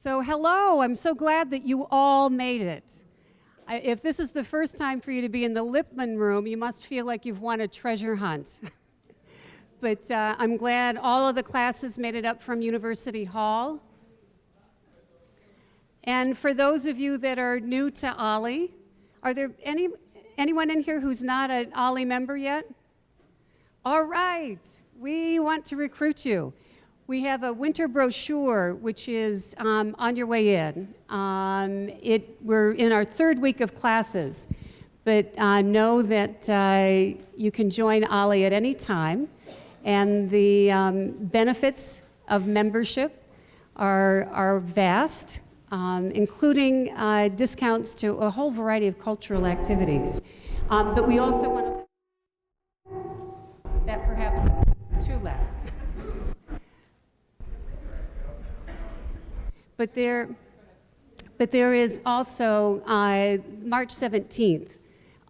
So hello, I'm so glad that you all made it. If this is the first time for you to be in the Lippman room, you must feel like you've won a treasure hunt. But I'm glad all of the classes made it up from University Hall. And for those of you that are new to Olney, are there anyone in here who's not an Olney member yet? All right, we want to recruit you. We have a winter brochure, which is on your way in. We're in our third week of classes, but know that you can join Olney at any time, and the benefits of membership are vast, including discounts to a whole variety of cultural activities. But we also want to... That perhaps is too loud. But there is also March 17th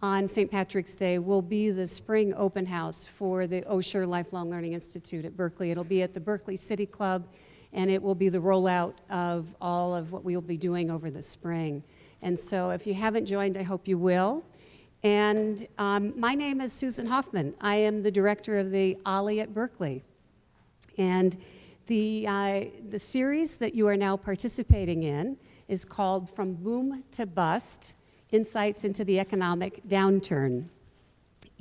on St. Patrick's Day will be the spring open house for the Osher Lifelong Learning Institute at Berkeley. It'll be at the Berkeley City Club, and it will be the rollout of all of what we will be doing over the spring. And so if you haven't joined, I hope you will. And my name is Susan Hoffman. I am the director of the Olney at Berkeley. And the series that you are now participating in is called From Boom to Bust, Insights into the Economic Downturn.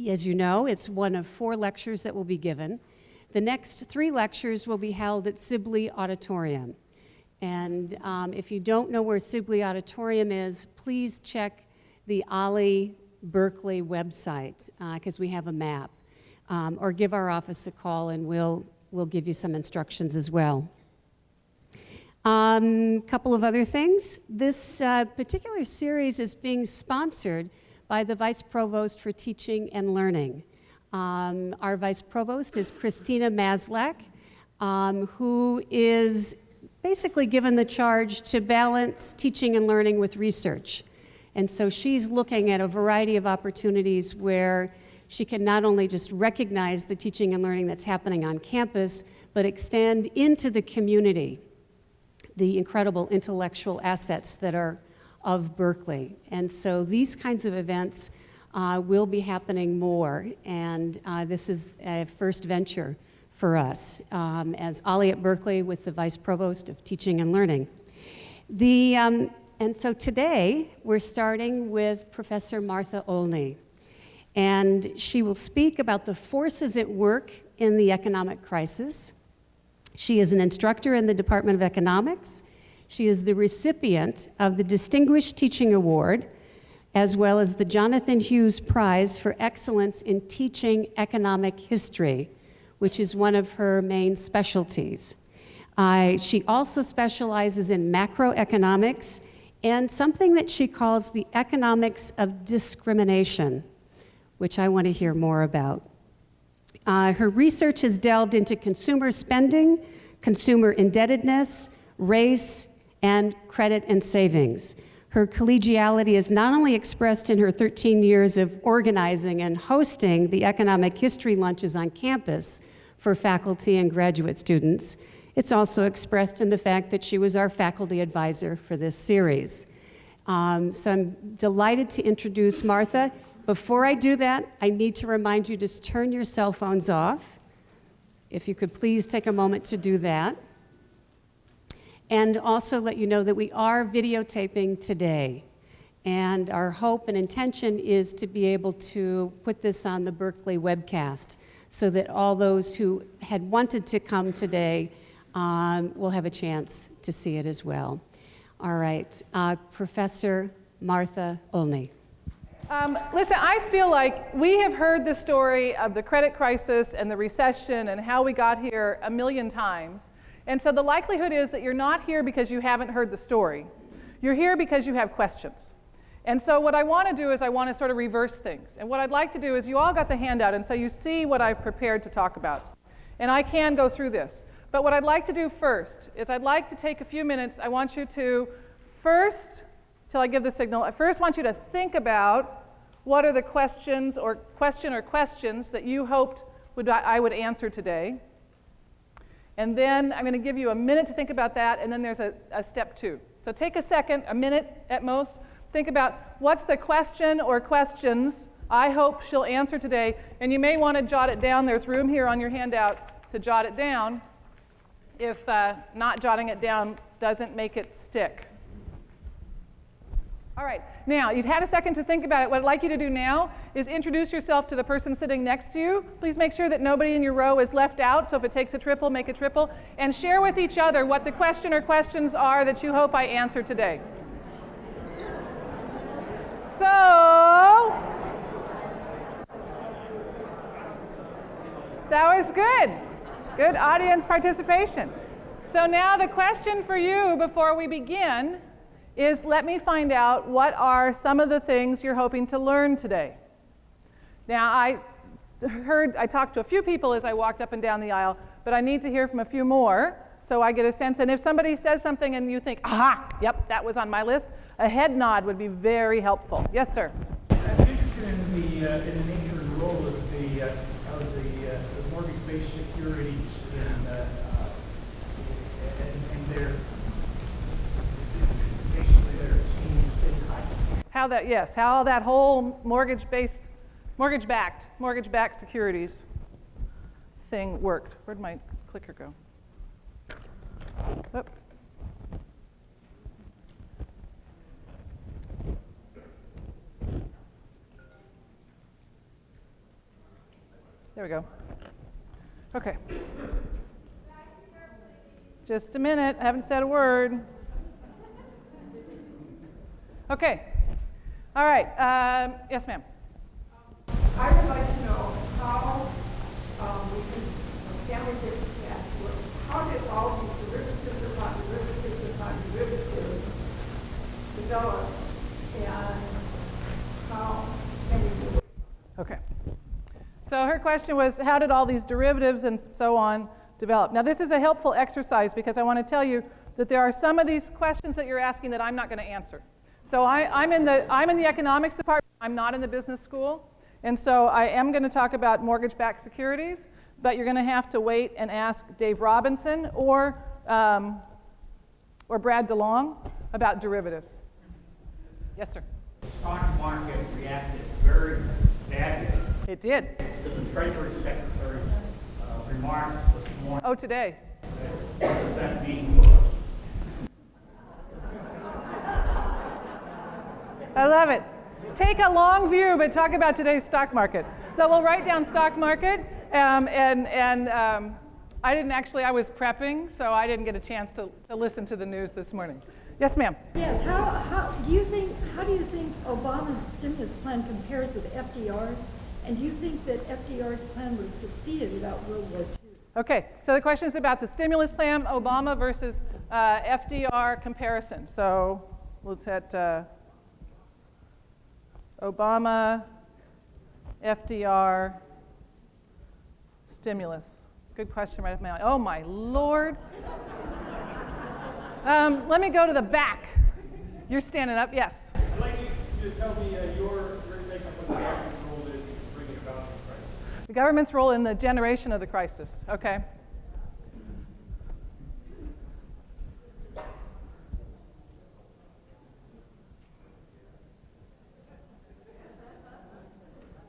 As you know, it's one of 4 lectures that will be given. The next 3 lectures will be held at Sibley Auditorium. And if you don't know where Sibley Auditorium is, please check the Olney Berkeley website, because we have a map. Or give our office a call and we'll give you some instructions as well. Couple of other things. This particular series is being sponsored by the Vice Provost for Teaching and Learning. Our Vice Provost is Christina Maslak, who is basically given the charge to balance teaching and learning with research. And so she's looking at a variety of opportunities where she can not only just recognize the teaching and learning that's happening on campus, but extend into the community the incredible intellectual assets that are of Berkeley. And so these kinds of events will be happening more, and this is a first venture for us as Olney at Berkeley with the Vice Provost of Teaching and Learning. And so today, we're starting with Professor Martha Olney. And she will speak about the forces at work in the economic crisis. She is an instructor in the Department of Economics. She is the recipient of the Distinguished Teaching Award, as well as the Jonathan Hughes Prize for Excellence in Teaching Economic History, which is one of her main specialties. She also specializes in macroeconomics and something that she calls the economics of discrimination, which I want to hear more about. Her research has delved into consumer spending, consumer indebtedness, race, and credit and savings. Her collegiality is not only expressed in her 13 years of organizing and hosting the economic history lunches on campus for faculty and graduate students, it's also expressed in the fact that she was our faculty advisor for this series. So I'm delighted to introduce Martha. Before I do that, I need to remind you to turn your cell phones off. If you could please take a moment to do that. And also let you know that we are videotaping today. And our hope and intention is to be able to put this on the Berkeley webcast so that all those who had wanted to come today will have a chance to see it as well. All right, Professor Martha Olney. Listen, I feel like we have heard the story of the credit crisis and the recession and how we got here a million times. And so the likelihood is that you're not here because you haven't heard the story. You're here because you have questions. And so what I want to do is I want to sort of reverse things. And what I'd like to do is you all got the handout, and so you see what I've prepared to talk about. And I can go through this. But what I'd like to do first is I'd like to take a few minutes. I want you to first, till I give the signal, I first want you to think about what are the questions questions that you hoped I would answer today. And then I'm going to give you a minute to think about that, and then there's a step 2. So take a second, a minute at most, think about what's the question or questions I hope she'll answer today, and you may want to jot it down. There's room here on your handout to jot it down if not jotting it down doesn't make it stick. All right, now you've had a second to think about it. What I'd like you to do now is introduce yourself to the person sitting next to you. Please make sure that nobody in your row is left out, so if it takes a triple, make a triple, and share with each other what the question or questions are that you hope I answer today. So, that was good. Good audience participation. So now the question for you before we begin is, let me find out what are some of the things you're hoping to learn today. Now, I talked to a few people as I walked up and down the aisle, but I need to hear from a few more so I get a sense. And if somebody says something and you think, aha, yep, that was on my list, a head nod would be very helpful. Yes, sir? I'm interested in the nature and role of the mortgage-based securities and their basically their teams in high. How that whole mortgage-backed securities thing worked. Where'd my clicker go? Oop. There we go. Okay. Just a minute. I haven't said a word. Okay. All right. Yes, ma'am. I would like to know how we can get that work. How did all these derivatives upon derivatives develop, and how can we do it? Okay. So her question was, how did all these derivatives and so on develop? Now, this is a helpful exercise because I want to tell you that there are some of these questions that you're asking that I'm not going to answer. So I'm in the economics department. I'm not in the business school. And so I am going to talk about mortgage-backed securities, but you're going to have to wait and ask Dave Robinson or Brad DeLong about derivatives. Yes, sir? The stock market reacted very badly It did. to the Treasury Secretary's remarks this morning. Oh, today. What does that mean for us? I love it. Take a long view, but talk about today's stock market. So we'll write down stock market, I was prepping, so I didn't get a chance to listen to the news this morning. Yes, ma'am. Yes. How do you think Obama's stimulus plan compares with FDR's? And do you think that FDR's plan would have succeeded without World War II? Okay. So the question is about the stimulus plan, Obama versus FDR comparison. So let's hit Obama, FDR, stimulus. Good question right up my alley. Oh my Lord. Let me go to the back. You're standing up, yes. I'd like you to tell me your take on what the government's role is in bringing about this crisis. The government's role in the generation of the crisis. Okay.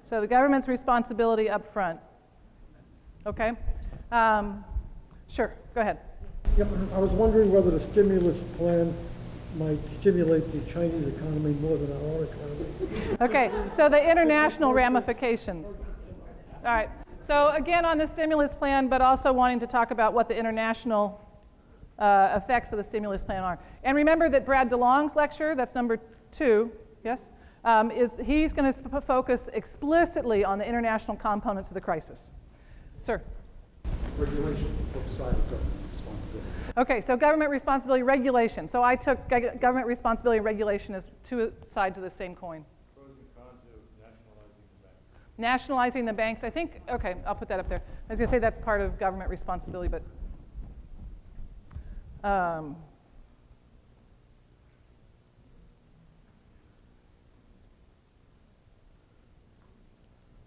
So the government's responsibility up front. Okay. Sure, go ahead. Yep, I was wondering whether the stimulus plan might stimulate the Chinese economy more than our own economy. Okay, so the international ramifications. All right, so again on the stimulus plan, but also wanting to talk about what the international effects of the stimulus plan are. And remember that Brad DeLong's lecture, that's number 2, yes, he's going to focus explicitly on the international components of the crisis. Sir? Regulation, both sides of government responsibility. Okay, so government responsibility, regulation. So I took government responsibility and regulation as two sides of the same coin. Pros and cons of nationalizing the banks. Nationalizing the banks, I think, okay, I'll put that up there. I was going to say that's part of government responsibility, but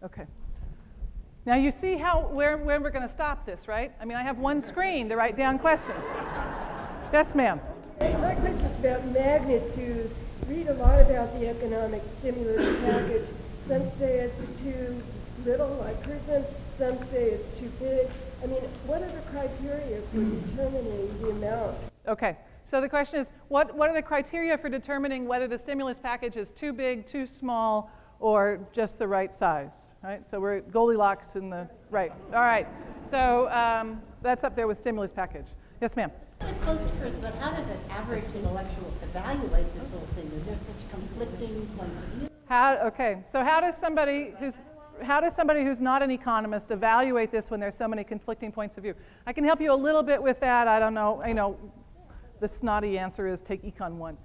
okay. Now you see where we're going to stop this, right? I mean, I have one screen to write down questions. Yes, ma'am. My question is about magnitude. Read a lot about the economic stimulus package. Some say it's too little, like Kirkman. Some say it's too big. I mean, what are the criteria for determining the amount? Okay, so the question is, what are the criteria for determining whether the stimulus package is too big, too small, or just the right size, right? So we're at Goldilocks in the right. All right, so that's up there with stimulus package. Yes, ma'am. It's close to Chris, but how does an average intellectual evaluate this whole thing? Is there such conflicting points of view? So how does somebody who's not an economist evaluate this when there's so many conflicting points of view? I can help you a little bit with that. I don't know. The snotty answer is take Econ 1.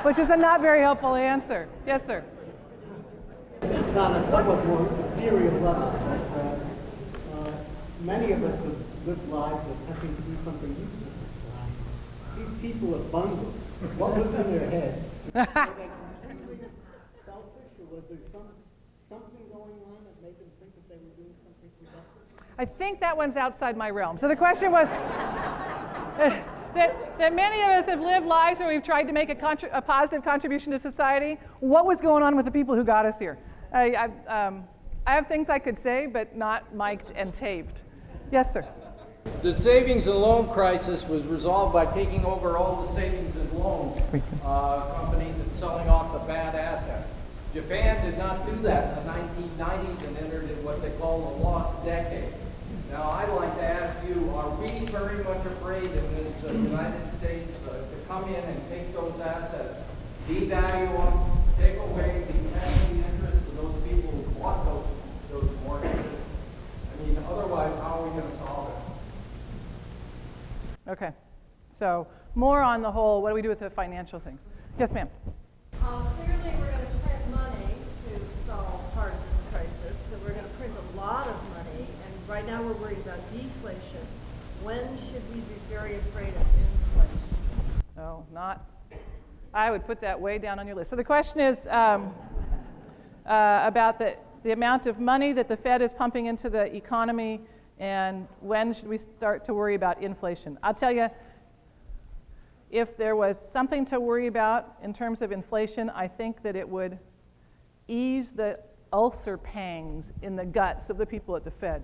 Which is a not very helpful answer. Yes, sir. This is on a somewhat more ethereal level. Many of us have lived lives of having to do something useful for society. These people are bundled. What was in their heads? Were they completely selfish, or was there something going on that made them think that they were doing something productive? I think that one's outside my realm. So the question was that many of us have lived lives where we've tried to make a positive contribution to society. What was going on with the people who got us here? I have things I could say, but not mic'd and taped. Yes, sir. The savings and loan crisis was resolved by taking over all the savings and loan companies and selling off the bad assets. Japan did not do that in the 1990s and entered in what they call the lost decade. Now, I'd like to ask you, are we very much afraid in this United States to come in and take those assets, devalue them, take away the family interest of those people who bought those mortgages? I mean, otherwise, how are we going to solve it? Okay. So more on the whole, what do we do with the financial things? Yes, ma'am. Clearly, we're going to print money to solve part of this crisis. So we're going to print a lot of money. And right now, we're worried about deflation. When should we be very afraid of inflation? No, not. I would put that way down on your list. So the question is about the amount of money that the Fed is pumping into the economy, and when should we start to worry about inflation? I'll tell you, if there was something to worry about in terms of inflation, I think that it would ease the ulcer pangs in the guts of the people at the Fed.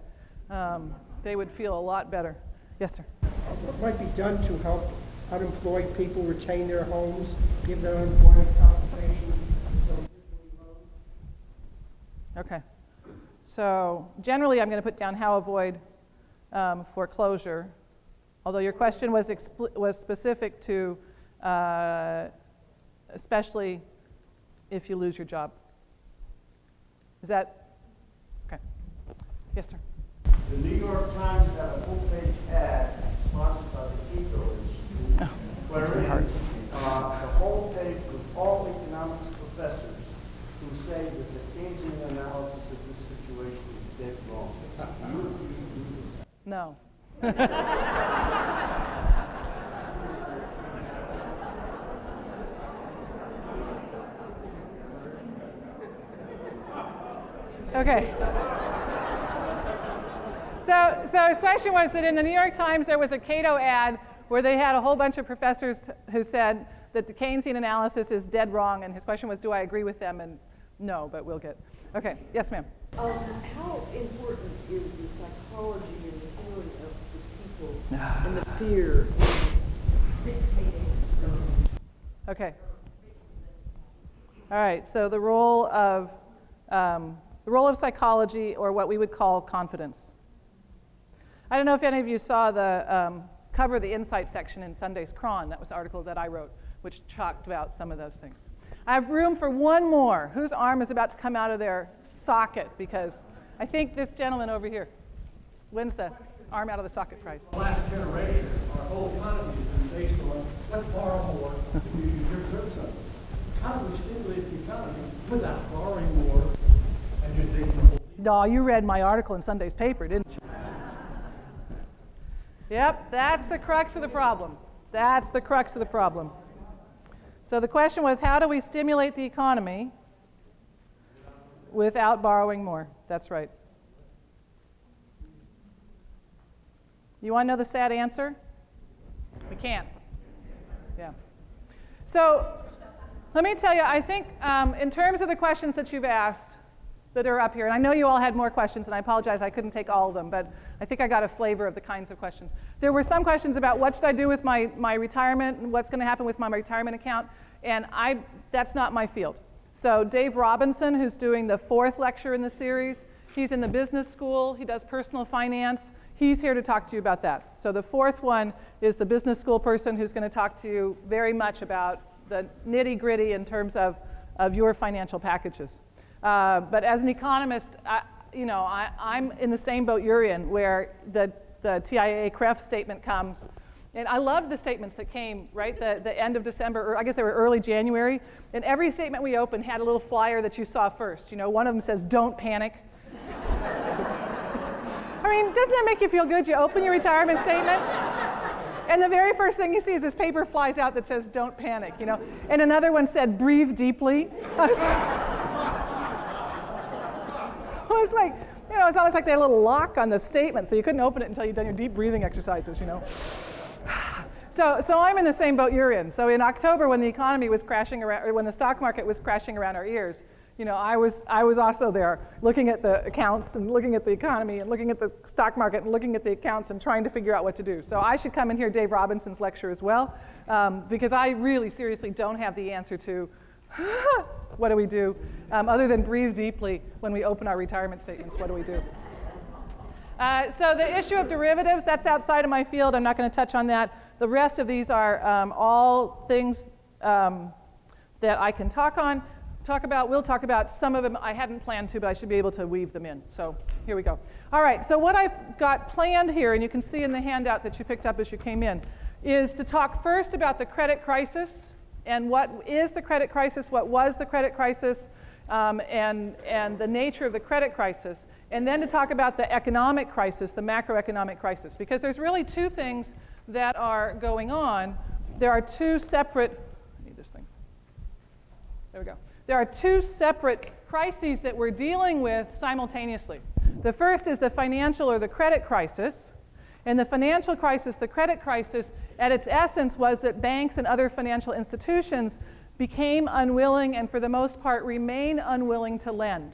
They would feel a lot better. Yes, sir. What might be done to help unemployed people retain their homes, give them unemployment compensation? Okay. So generally, I'm going to put down how avoid foreclosure, although your question was specific to especially if you lose your job. Is that okay? Yes, sir. The New York Times had a full-page ad sponsored by the Eco Institute, wherein the whole page was all economics professors who say that the Keynesian analysis of this situation is dead wrong. Do you agree with that? No. Okay. So his question was that in the New York Times there was a Cato ad where they had a whole bunch of professors who said that the Keynesian analysis is dead wrong, and his question was, do I agree with them? And no, but we'll get. Okay, yes, ma'am. How important is the psychology and the feeling of the people and the fear dictating? Okay. All right. So the role of psychology, or what we would call confidence. I don't know if any of you saw the cover of the Insight section in Sunday's Cron. That was the article that I wrote, which talked about some of those things. I have room for one more. Whose arm is about to come out of their socket? Because I think this gentleman over here. When's the arm out of the socket prize? The last generation, our whole economy has been based on let's borrow more to reserve something. How do we stimulate the economy without borrowing more and just taking the whole? No, you read my article in Sunday's paper, didn't you? Yep, that's the crux of the problem. That's the crux of the problem. So the question was, how do we stimulate the economy Without borrowing more. That's right. You want to know the sad answer? We can't. Yeah. So let me tell you, I think in terms of the questions that you've asked that are up here, and I know you all had more questions, and I apologize I couldn't take all of them, but I think I got a flavor of the kinds of questions. There were some questions about what should I do with my retirement and what's going to happen with my retirement account, and that's not my field. So Dave Robinson, who's doing the 4th lecture in the series, he's in the business school, he does personal finance, he's here to talk to you about that. So the 4th one is the business school person who's going to talk to you very much about the nitty-gritty in terms of your financial packages. But as an economist, I'm in the same boat you're in, where the TIAA-CREF statement comes. And I loved the statements that came, right, the end of December, or I guess they were early January. And every statement we opened had a little flyer that you saw first. One of them says, "Don't panic." I mean, doesn't that make you feel good? You open your retirement statement, and the very first thing you see is this paper flies out that says, "Don't panic," And another one said, "Breathe deeply." I was like, it's almost like they had a little lock on the statement, so you couldn't open it until you'd done your deep breathing exercises, So I'm in the same boat you're in. So in October, when the economy was crashing around, or when the stock market was crashing around our ears, I was also there, looking at the accounts and looking at the economy and looking at the stock market and looking at the accounts and trying to figure out what to do. So I should come and hear Dave Robinson's lecture as well, because I really seriously don't have the answer to what do we do, other than breathe deeply when we open our retirement statements. What do we do? So the issue of derivatives, that's outside of my field. I'm not going to touch on that. The rest of these are all things that I can talk about. We'll talk about. Some of them I hadn't planned to, but I should be able to weave them in. So here we go. All right, so what I've got planned here, and you can see in the handout that you picked up as you came in, is to talk first about the credit crisis and what is the credit crisis, what was the credit crisis, and the nature of the credit crisis, and then to talk about the economic crisis, the macroeconomic crisis, because there's really two things that are going on. There are two separate, I need this thing. There we go. There are two separate crises that we're dealing with simultaneously. The first is the financial or the credit crisis. And the financial crisis, the credit crisis, at its essence was that banks and other financial institutions became unwilling and for the most part remain unwilling to lend.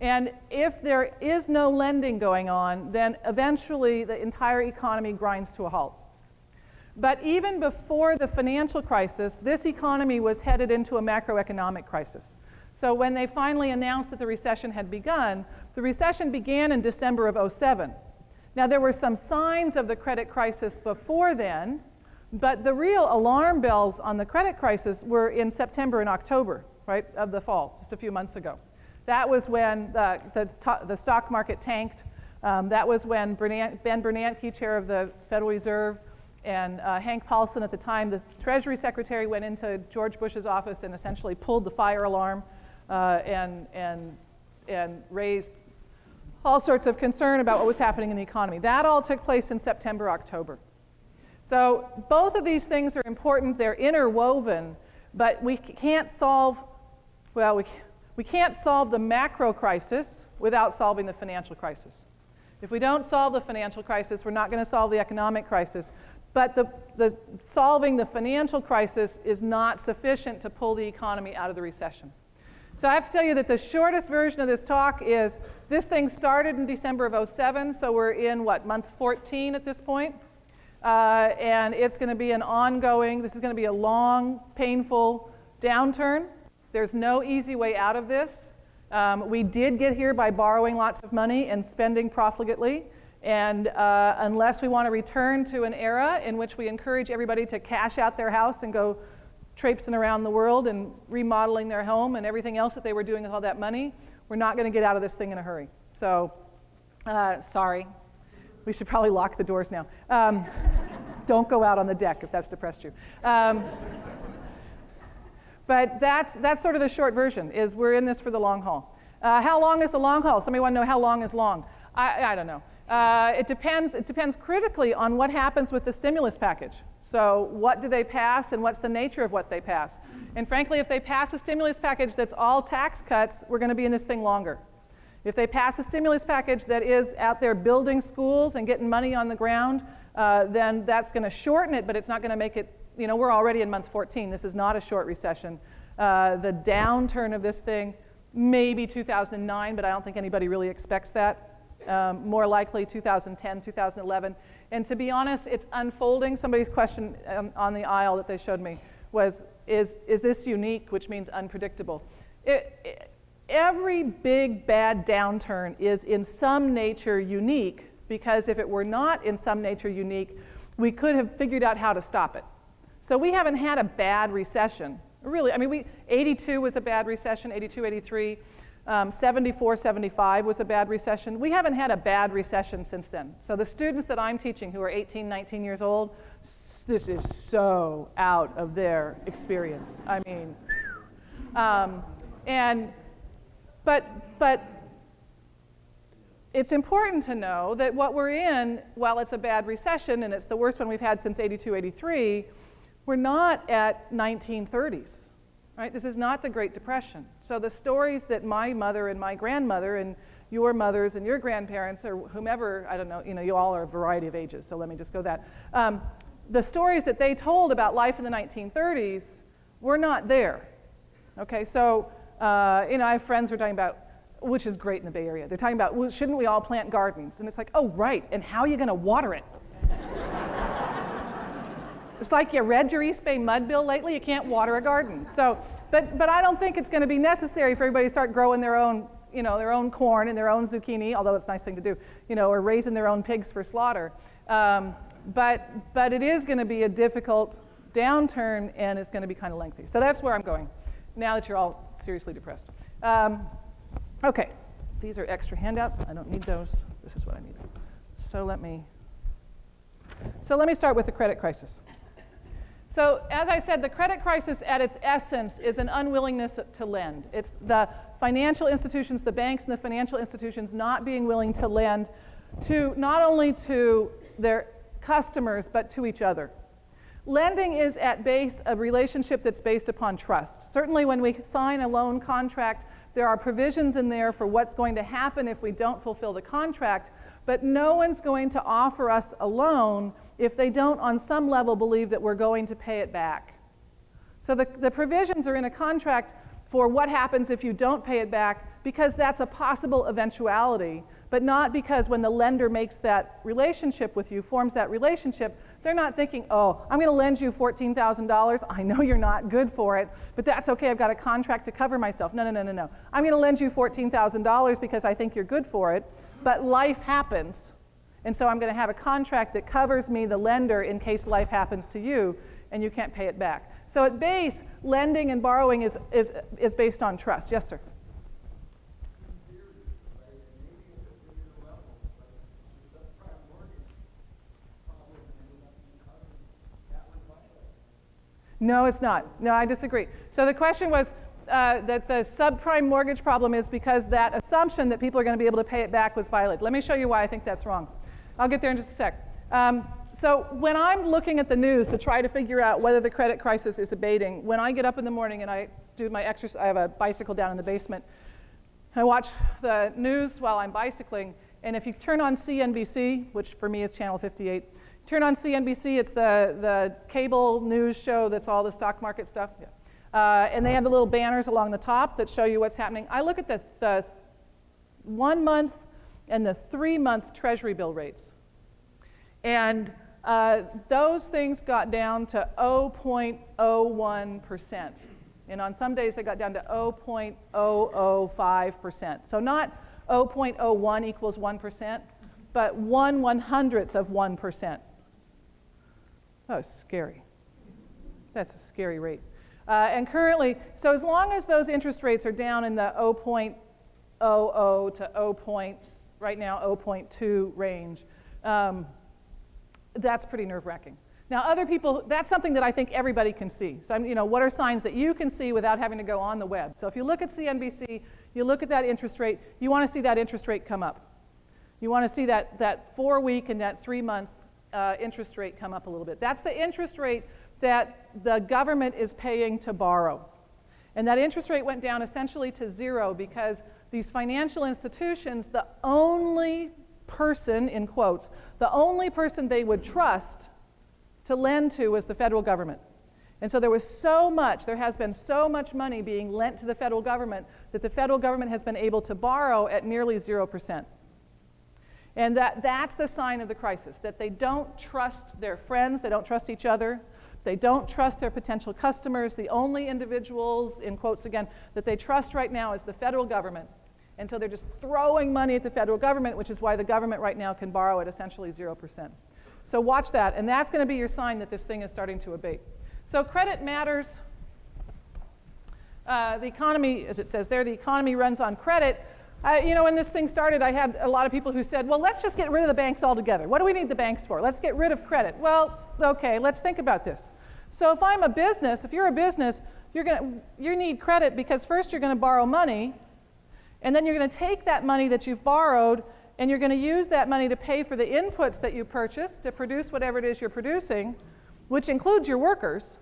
And if there is no lending going on, then eventually the entire economy grinds to a halt. But even before the financial crisis, this economy was headed into a macroeconomic crisis. So when they finally announced that the recession had begun, the recession began in December of 2007. Now, there were some signs of the credit crisis before then, but the real alarm bells on the credit crisis were in September and October, right, of the fall, just a few months ago. That was when the stock market tanked. That was when Ben Bernanke, chair of the Federal Reserve, and Hank Paulson at the time, the Treasury Secretary, went into George Bush's office and essentially pulled the fire alarm and raised all sorts of concern about what was happening in the economy. That all took place in September, October. So both of these things are important. They're interwoven, but we can't solve, we can't solve the macro crisis without solving the financial crisis. If we don't solve the financial crisis, we're not going to solve the economic crisis. But the solving the financial crisis is not sufficient to pull the economy out of the recession. So I have to tell you that the shortest version of this talk is, this thing started in December of 2007, so we're in, month 14 at this point? And it's going to be an ongoing, this is going to be a long, painful downturn. There's no easy way out of this. We did get here by borrowing lots of money and spending profligately. And unless we want to return to an era in which we encourage everybody to cash out their house and go traipsing around the world and remodeling their home and everything else that they were doing with all that money, we're not going to get out of this thing in a hurry. So, sorry. We should probably lock the doors now. Don't go out on the deck if that's depressed you. But that's sort of the short version, is we're in this for the long haul. How long is the long haul? Somebody want to know how long is long? I don't know. It depends critically on what happens with the stimulus package. So what do they pass and what's the nature of what they pass? And frankly, if they pass a stimulus package that's all tax cuts, we're going to be in this thing longer. If they pass a stimulus package that is out there building schools and getting money on the ground, then that's going to shorten it, but it's not going to make it, we're already in month 14. This is not a short recession. The downturn of this thing, maybe 2009, but I don't think anybody really expects that. More likely 2010, 2011. And to be honest, it's unfolding. Somebody's question on the aisle that they showed me was, is this unique, which means unpredictable? Every big bad downturn is in some nature unique, because if it were not in some nature unique, we could have figured out how to stop it. So we haven't had a bad recession. Really, 82 was a bad recession, 82, 83. 74, 75 was a bad recession. We haven't had a bad recession since then. So the students that I'm teaching who are 18, 19 years old, this is so out of their experience. But it's important to know that what we're in, while it's a bad recession, and it's the worst one we've had since 82, 83, we're not at 1930s. Right? This is not the Great Depression. So the stories that my mother and my grandmother and your mothers and your grandparents or whomever, I don't know, you all are a variety of ages, so let me just go that. The stories that they told about life in the 1930s were not there. Okay, so I have friends who are talking about, which is great in the Bay Area, they're talking about, well, shouldn't we all plant gardens? And it's like, oh, right, and how are you going to water it? It's like you read your East Bay mud bill lately, you can't water a garden. So, but I don't think it's going to be necessary for everybody to start growing their own, their own corn and their own zucchini, although it's a nice thing to do, or raising their own pigs for slaughter. But it is going to be a difficult downturn, and it's going to be kind of lengthy. So that's where I'm going, now that you're all seriously depressed. Okay, these are extra handouts. I don't need those. This is what I need. So let me start with the credit crisis. So as I said, the credit crisis at its essence is an unwillingness to lend. It's the financial institutions, the banks and the financial institutions not being willing to lend to not only to their customers, but to each other. Lending is at base a relationship that's based upon trust. Certainly when we sign a loan contract, there are provisions in there for what's going to happen if we don't fulfill the contract, but no one's going to offer us a loan if they don't on some level believe that we're going to pay it back. So the provisions are in a contract for what happens if you don't pay it back, because that's a possible eventuality, but not because when the lender makes that relationship with you, forms that relationship, they're not thinking, oh, I'm going to lend you $14,000. I know you're not good for it, but that's okay. I've got a contract to cover myself. No. I'm going to lend you $14,000 because I think you're good for it, but life happens. And so I'm going to have a contract that covers me, the lender, in case life happens to you and you can't pay it back. So at base, lending and borrowing is based on trust. Yes, sir? No, it's not. No, I disagree. So the question was that the subprime mortgage problem is because that assumption that people are going to be able to pay it back was violated. Let me show you why I think that's wrong. I'll get there in just a sec. So when I'm looking at the news to try to figure out whether the credit crisis is abating, when I get up in the morning and I do my exercise, I have a bicycle down in the basement. I watch the news while I'm bicycling, and if you turn on CNBC, which for me is channel 58, turn on CNBC, it's the cable news show that's all the stock market stuff. Yeah. And they have the little banners along the top that show you what's happening. I look at the 1 month and the 3 month Treasury bill rates. And those things got down to 0.01%. And on some days they got down to 0.005%. So not 0.01 equals 1%, but 1/100th of 1%. Oh, it's scary. That's a scary rate. And currently, so as long as those interest rates are down in the 0.00 to right now 0.2 range, that's pretty nerve-wracking. Now, other people, that's something that I think everybody can see. So, what are signs that you can see without having to go on the web? So if you look at CNBC, you look at that interest rate, you want to see that interest rate come up. You want to see that 4-week and that 3-month interest rate come up a little bit. That's the interest rate that the government is paying to borrow. And that interest rate went down essentially to 0 because these financial institutions, the only person, in quotes, the only person they would trust to lend to was the federal government. And so there has been so much money being lent to the federal government that the federal government has been able to borrow at nearly 0%. And that's the sign of the crisis, that they don't trust their friends, they don't trust each other, they don't trust their potential customers. The only individuals, in quotes again, that they trust right now is the federal government. And so they're just throwing money at the federal government, which is why the government right now can borrow at essentially 0%. So watch that, and that's going to be your sign that this thing is starting to abate. So credit matters. The economy, as it says there, the economy runs on credit. When this thing started, I had a lot of people who said, well, let's just get rid of the banks altogether. What do we need the banks for? Let's get rid of credit. Well, okay, let's think about this. So if I'm a business, if you're a business, you need credit because first you're going to borrow money, and then you're going to take that money that you've borrowed, and you're going to use that money to pay for the inputs that you purchased to produce whatever it is you're producing, which includes your workers.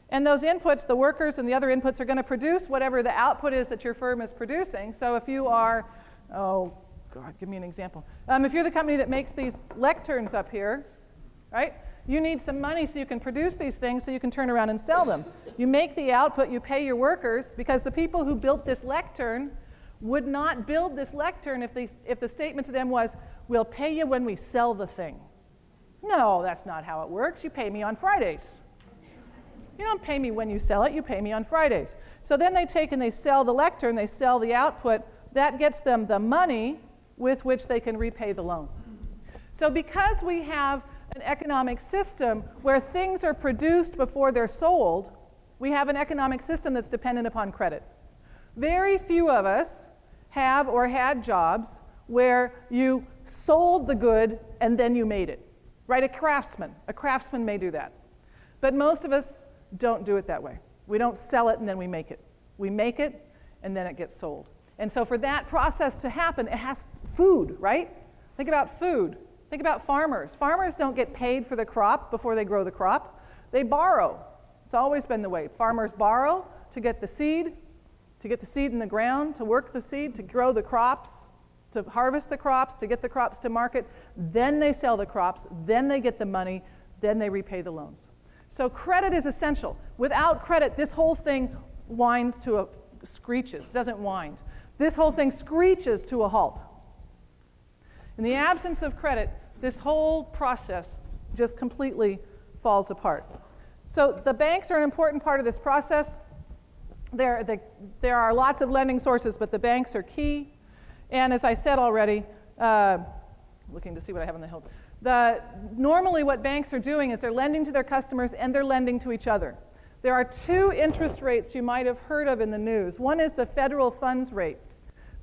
And those inputs, the workers and the other inputs, are going to produce whatever the output is that your firm is producing. So if you are, oh God, give me an example. If you're the company that makes these lecterns up here, right? You need some money so you can produce these things so you can turn around and sell them. You make the output, you pay your workers, because the people who built this lectern would not build this lectern if the statement to them was, we'll pay you when we sell the thing. No, that's not how it works. You pay me on Fridays. You don't pay me when you sell it, you pay me on Fridays. So then they take and they sell the lectern, they sell the output. That gets them the money with which they can repay the loan. So because we have an economic system where things are produced before they're sold, we have an economic system that's dependent upon credit. Very few of us have or had jobs where you sold the good and then you made it. Right? A craftsman may do that. But most of us don't do it that way. We don't sell it and then we make it. We make it and then it gets sold. And so for that process to happen, it has food, right? Think about food. Think about farmers. Farmers don't get paid for the crop before they grow the crop. They borrow. It's always been the way. Farmers borrow to get the seed in the ground, to work the seed, to grow the crops, to harvest the crops, to get the crops to market. Then they sell the crops, then they get the money, then they repay the loans. So credit is essential. Without credit, this whole thing winds to a screeches. It doesn't wind. This whole thing screeches to a halt. In the absence of credit, this whole process just completely falls apart. So the banks are an important part of this process. There are lots of lending sources, but the banks are key. And as I said already, looking to see what I have on the hill, normally what banks are doing is they're lending to their customers and they're lending to each other. There are two interest rates you might have heard of in the news. One is the federal funds rate.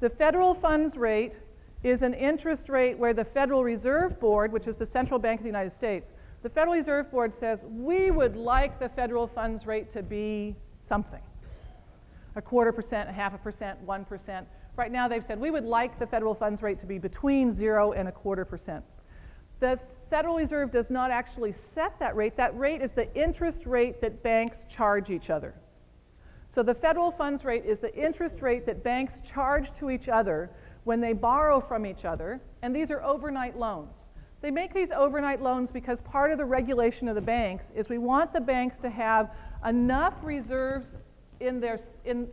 The federal funds rate is an interest rate where the Federal Reserve Board, which is the central bank of the United States, the Federal Reserve Board says, we would like the federal funds rate to be something. 0.25%, 0.5%, 1%. Right now they've said we would like the federal funds rate to be between 0 and 0.25%. The Federal Reserve does not actually set that rate. That rate is the interest rate that banks charge each other. So the federal funds rate is the interest rate that banks charge to each other when they borrow from each other, and these are overnight loans. They make these overnight loans because part of the regulation of the banks is we want the banks to have enough reserves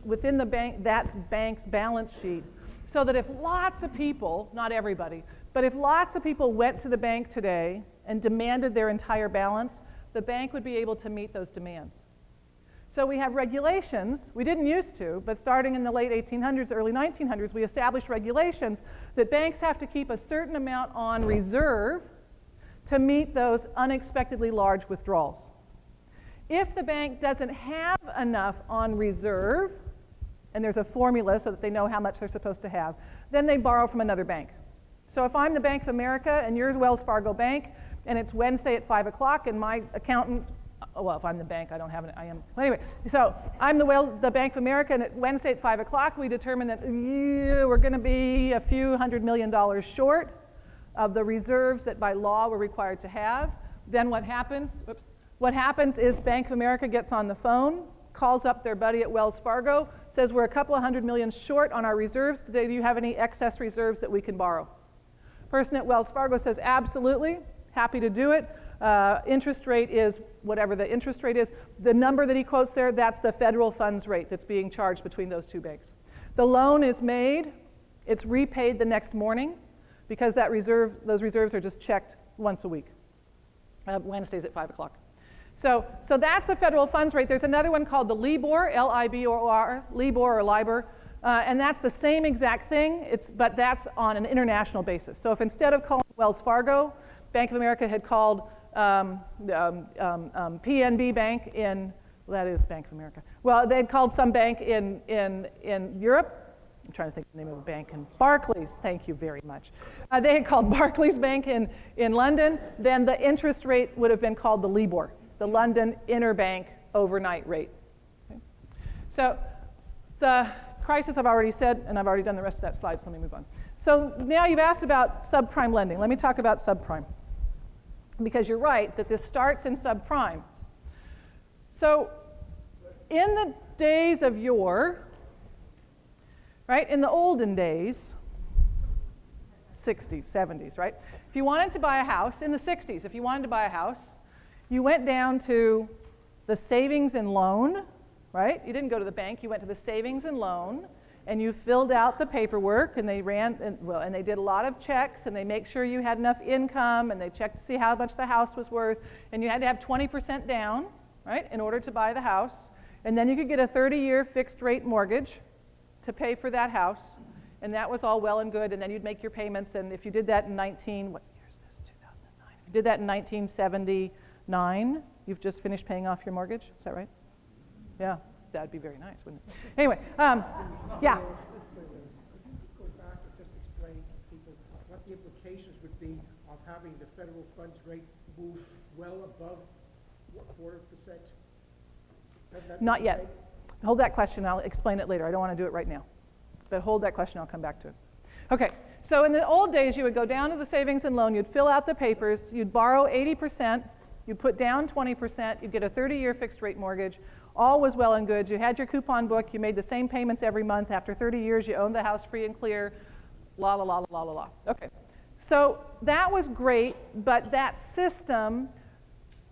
within that bank's balance sheet so that if lots of people, not everybody, but if lots of people went to the bank today and demanded their entire balance, the bank would be able to meet those demands. So we have regulations, we didn't used to, but starting in the late 1800s, early 1900s, we established regulations that banks have to keep a certain amount on reserve to meet those unexpectedly large withdrawals. If the bank doesn't have enough on reserve, and there's a formula so that they know how much they're supposed to have, then they borrow from another bank. So if I'm the Bank of America and yours Wells Fargo Bank, and it's Wednesday at 5 o'clock, and my accountant well, if I'm the bank, I don't have I am. Anyway, so I'm the Bank of America, and Wednesday at 5 o'clock, we determined that we're going to be a few $100 million short of the reserves that by law we're required to have. Then what happens? What happens is Bank of America gets on the phone, calls up their buddy at Wells Fargo, says we're a couple of $100 million short on our reserves today. Do you have any excess reserves that we can borrow? Person at Wells Fargo says absolutely, happy to do it. Interest rate is whatever the interest rate is. The number that he quotes there, that's the federal funds rate that's being charged between those two banks. The loan is made, it's repaid the next morning because those reserves are just checked once a week, Wednesdays at 5 o'clock. So that's the federal funds rate. There's another one called the LIBOR, L-I-B-O-R, LIBOR or LIBOR, and that's the same exact thing, but that's on an international basis. So if instead of calling Wells Fargo, Bank of America had called PNB Bank that is Bank of America. Well, they'd called some bank in Europe. I'm trying to think of the name of a bank. Barclays, thank you very much. They had called Barclays Bank in London. Then the interest rate would have been called the LIBOR, the London Interbank Overnight Rate. Okay. So the crisis I've already said, and I've already done the rest of that slide, so let me move on. So now you've asked about subprime lending. Let me talk about subprime. Because you're right that this starts in subprime. So in the days of yore, right, in the olden days, 60s, 70s, right? If you wanted to buy a house, in the 60s, if you wanted to buy a house, you went down to the savings and loan, right? You didn't go to the bank, you went to the savings and loan, and you filled out the paperwork, and they and they did a lot of checks, and they make sure you had enough income, and they checked to see how much the house was worth, and you had to have 20% down, right, in order to buy the house, and then you could get a 30-year fixed rate mortgage to pay for that house, and that was all well and good, and then you'd make your payments, and if you did that in what year is this, 2009? If you did that in 1979, you've just finished paying off your mortgage, is that right? Yeah. That'd be very nice, wouldn't it? Anyway, yeah. Could you go back and just explain to people what the implications would be of having the federal funds rate move well above 0.25%? Not yet. Hold that question. I'll explain it later. I don't want to do it right now. But hold that question. I'll come back to it. Okay. So in the old days, you would go down to the savings and loan. You'd fill out the papers. You'd borrow 80%. You'd put down 20%. You'd get a 30-year fixed rate mortgage. All was well and good. You had your coupon book. You made the same payments every month. After 30 years, you owned the house free and clear. La, la, la, la, la, la. Okay. So that was great, but that system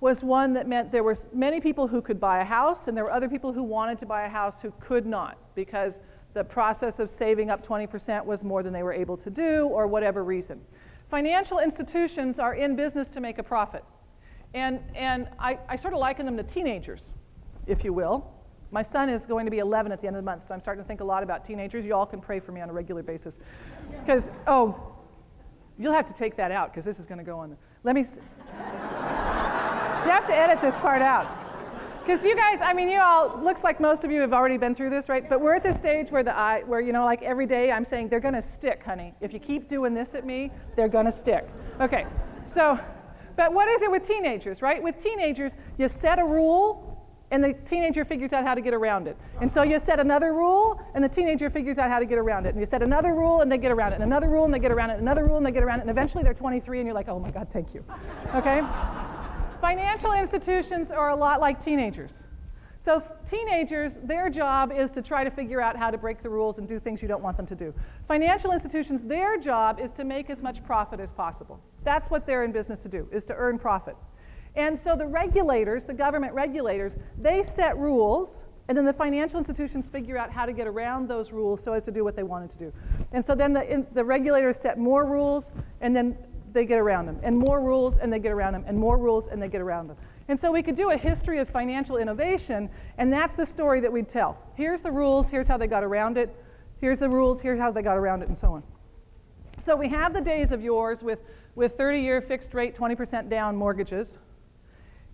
was one that meant there were many people who could buy a house, and there were other people who wanted to buy a house who could not because the process of saving up 20% was more than they were able to do or whatever reason. Financial institutions are in business to make a profit. And I sort of liken them to teenagers, if you will. My son is going to be 11 at the end of the month, so I'm starting to think a lot about teenagers. You all can pray for me on a regular basis. Because, you'll have to take that out, because this is going to go on. You have to edit this part out. Because you guys, you all, looks like most of you have already been through this, right? But we're at this stage where like every day I'm saying, they're going to stick, honey. If you keep doing this at me, they're going to stick. Okay, so, but what is it with teenagers, right? With teenagers, you set a rule, and the teenager figures out how to get around it. And so you set another rule, and the teenager figures out how to get around it. And you set another rule, and they get around it. And another rule, and they get around it. Another rule, and they get around it. And eventually they're 23, and you're like, oh my God, thank you. Okay? Financial institutions are a lot like teenagers. So teenagers, their job is to try to figure out how to break the rules and do things you don't want them to do. Financial institutions, their job is to make as much profit as possible. That's what they're in business to do, is to earn profit. And so the regulators, the government regulators, they set rules, and then the financial institutions figure out how to get around those rules so as to do what they wanted to do. And so then the regulators set more rules, and then they get around them, and more rules, and they get around them, and more rules, and they get around them. And so we could do a history of financial innovation, and that's the story that we'd tell. Here's the rules, here's how they got around it, here's the rules, here's how they got around it, and so on. So we have the days of yours with 30-year fixed rate, 20% down mortgages.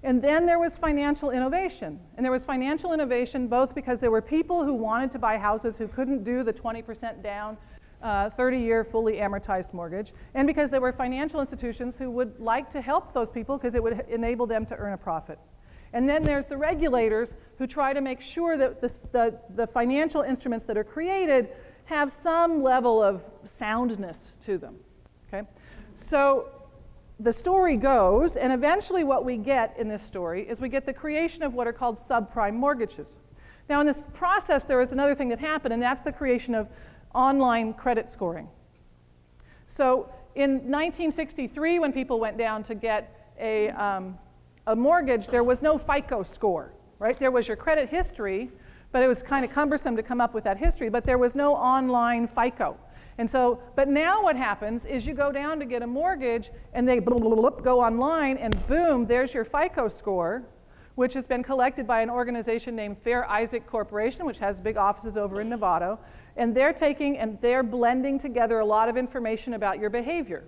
And then there was financial innovation. And there was financial innovation both because there were people who wanted to buy houses who couldn't do the 20% down, 30-year fully amortized mortgage, and because there were financial institutions who would like to help those people because it would enable them to earn a profit. And then there's the regulators who try to make sure that the financial instruments that are created have some level of soundness to them. Okay? So the story goes, and eventually what we get in this story is we get the creation of what are called subprime mortgages. Now in this process there is another thing that happened, and that's the creation of online credit scoring. So in 1963, when people went down to get a mortgage, there was no FICO score, right? There was your credit history, but it was kind of cumbersome to come up with that history, but there was no online FICO. And so, but now what happens is you go down to get a mortgage and they go online and boom, there's your FICO score, which has been collected by an organization named Fair Isaac Corporation, which has big offices over in Nevada. And they're taking and they're blending together a lot of information about your behavior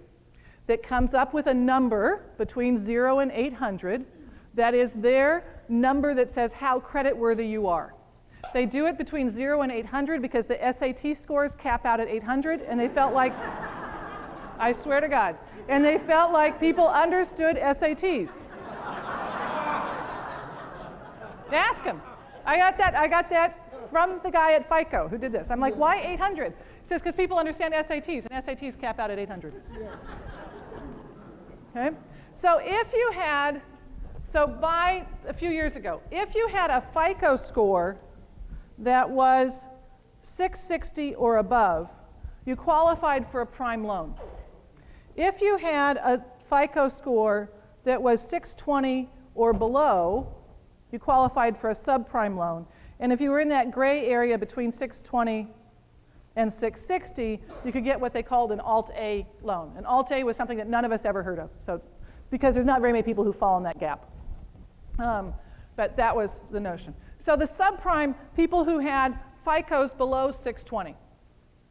that comes up with a number between 0 and 800 that is their number that says how creditworthy you are. They do it between 0 and 800 because the SAT scores cap out at 800, and they felt like, I swear to God, and they felt like people understood SATs. Ask him. I got that from the guy at FICO who did this. I'm like, why 800? He says, because people understand SATs, and SATs cap out at 800. Okay? So if you had, so by a few years ago, if you had a FICO score that was 660 or above, you qualified for a prime loan. If you had a FICO score that was 620 or below, you qualified for a subprime loan. And if you were in that gray area between 620 and 660, you could get what they called an Alt-A loan. An Alt-A was something that none of us ever heard of, so because there's not very many people who fall in that gap. But that was the notion. So the subprime, people who had FICOs below 620,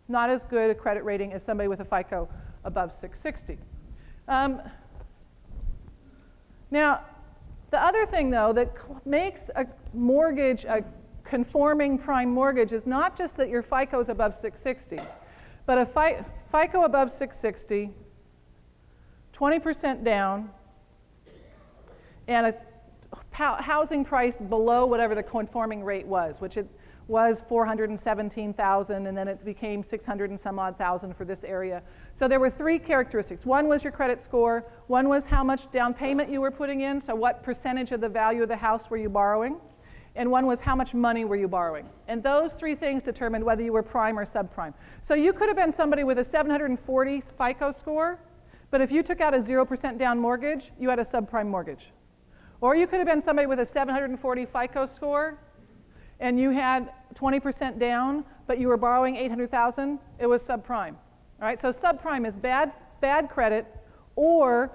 not as good a credit rating as somebody with a FICO above 660. Now, the other thing, though, that makes a mortgage a conforming prime mortgage is not just that your FICO is above 660, but a FICO above 660, 20% down, and a housing price below whatever the conforming rate was, which it was 417,000, and then it became 600 and some odd thousand for this area. So there were three characteristics. One was your credit score, one was how much down payment you were putting in, so what percentage of the value of the house were you borrowing, and one was how much money were you borrowing. And those three things determined whether you were prime or subprime. So you could have been somebody with a 740 FICO score, but if you took out a 0% down mortgage, you had a subprime mortgage. Or you could have been somebody with a 740 FICO score, and you had 20% down, but you were borrowing $800,000, it was subprime. All right, so subprime is bad credit, or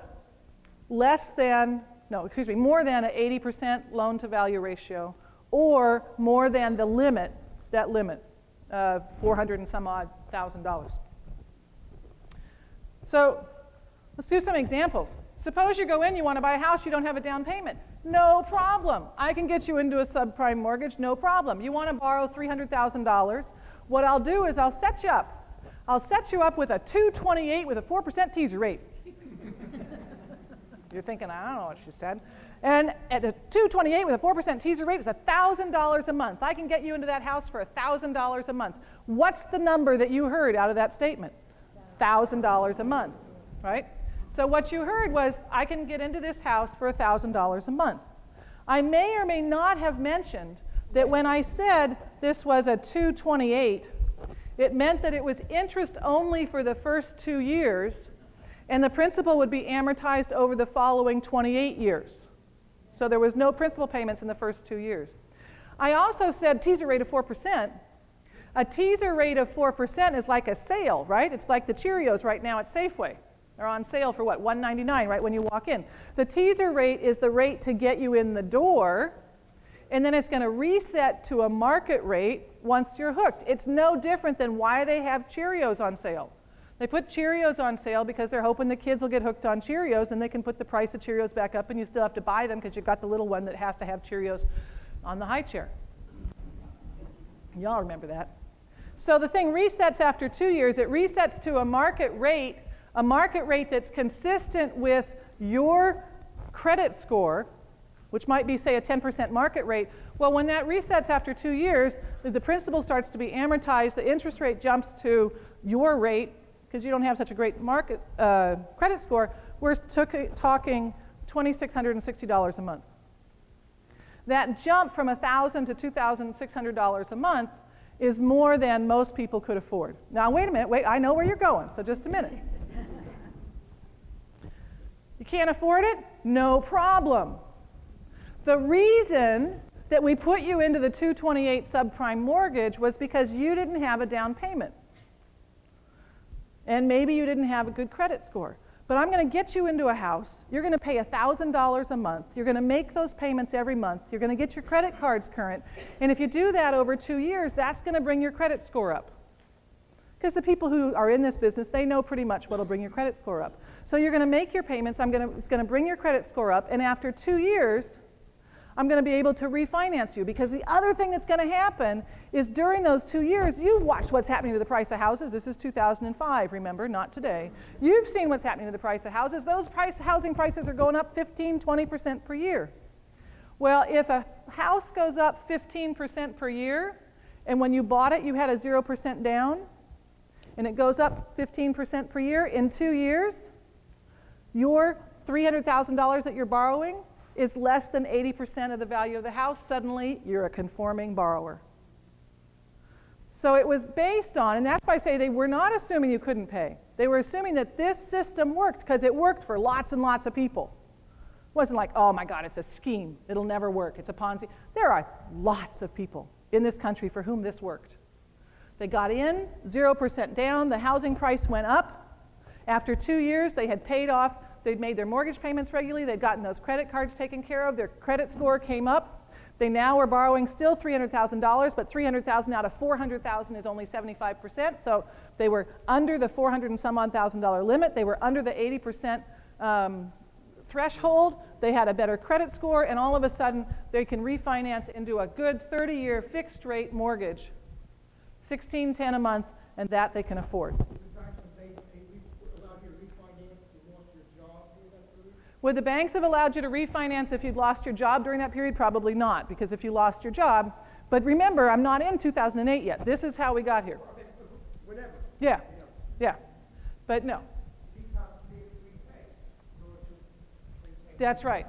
more than an 80% loan to value ratio, or more than the limit, that limit, $400 and some odd thousand. So let's do some examples. Suppose you go in, you want to buy a house, you don't have a down payment. No problem. I can get you into a subprime mortgage, no problem. You want to borrow $300,000. What I'll do is I'll set you up. I'll set you up with a 228 with a 4% teaser rate. You're thinking, I don't know what she said. And at a 228 with a 4% teaser rate is $1,000 a month. I can get you into that house for $1,000 a month. What's the number that you heard out of that statement? $1,000 a month, right? So what you heard was, I can get into this house for $1,000 a month. I may or may not have mentioned that when I said this was a 228, it meant that it was interest only for the first 2 years, and the principal would be amortized over the following 28 years. So there was no principal payments in the first 2 years. I also said teaser rate of 4%. A teaser rate of 4% is like a sale, right? It's like the Cheerios right now at Safeway. They're on sale for what, $1.99 right when you walk in. The teaser rate is the rate to get you in the door, and then it's going to reset to a market rate once you're hooked. It's no different than why they have Cheerios on sale. They put Cheerios on sale because they're hoping the kids will get hooked on Cheerios, and they can put the price of Cheerios back up, and you still have to buy them because you've got the little one that has to have Cheerios on the high chair. Y'all remember that. So the thing resets after 2 years. It resets to a market rate that's consistent with your credit score, which might be, say, a 10% market rate. Well, when that resets after 2 years, the principal starts to be amortized, the interest rate jumps to your rate, because you don't have such a great market credit score. We're talking $2,660 a month. That jump from $1,000 to $2,600 a month is more than most people could afford. Now, wait a minute, I know where you're going, so just a minute. You can't afford it? No problem. The reason that we put you into the 228 subprime mortgage was because you didn't have a down payment. And maybe you didn't have a good credit score. But I'm going to get you into a house. You're going to pay $1,000 a month. You're going to make those payments every month. You're going to get your credit cards current. And if you do that over 2 years, that's going to bring your credit score up. Because the people who are in this business, they know pretty much what will bring your credit score up. So you're going to make your payments. It's going to bring your credit score up. And after 2 years, I'm going to be able to refinance you, because the other thing that's going to happen is during those 2 years, you've watched what's happening to the price of houses. This is 2005, remember, not today. You've seen what's happening to the price of houses. Those housing prices are going up 15, 20% per year. Well, if a house goes up 15% per year, and when you bought it, you had a 0% down, and it goes up 15% per year, in 2 years, your $300,000 that you're borrowing is less than 80% of the value of the house. Suddenly, you're a conforming borrower. So it was based on, and that's why I say they were not assuming you couldn't pay. They were assuming that this system worked, because it worked for lots and lots of people. It wasn't like, oh my God, it's a scheme. It'll never work. It's a Ponzi. There are lots of people in this country for whom this worked. They got in, 0% down, the housing price went up. After 2 years, they had paid off. They'd made their mortgage payments regularly. They'd gotten those credit cards taken care of. Their credit score came up. They now are borrowing still $300,000, but $300,000 out of $400,000 is only 75%. So they were under the $400 and some odd thousand limit. They were under the 80% threshold. They had a better credit score, and all of a sudden they can refinance into a good 30-year fixed rate mortgage, $1,610 a month, and that they can afford. Would the banks have allowed you to refinance if you'd lost your job during that period? Probably not, because if you lost your job, but remember, I'm not in 2008 yet. This is how we got here. Whatever. Yeah, yeah, but no. That's right.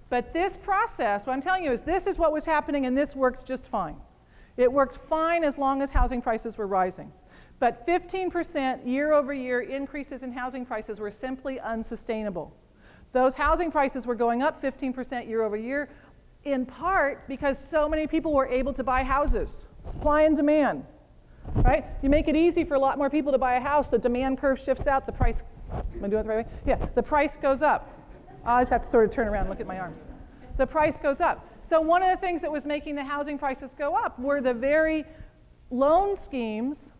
But this process, what I'm telling you is this is what was happening, and this worked just fine. It worked fine as long as housing prices were rising. But 15% year-over-year increases in housing prices were simply unsustainable. Those housing prices were going up 15% year over year, in part because so many people were able to buy houses. Supply and demand, right? You make it easy for a lot more people to buy a house, the demand curve shifts out, the price, am I doing it the right way? Yeah, the price goes up. I just have to sort of turn around and look at my arms. The price goes up. So one of the things that was making the housing prices go up were the very loan schemes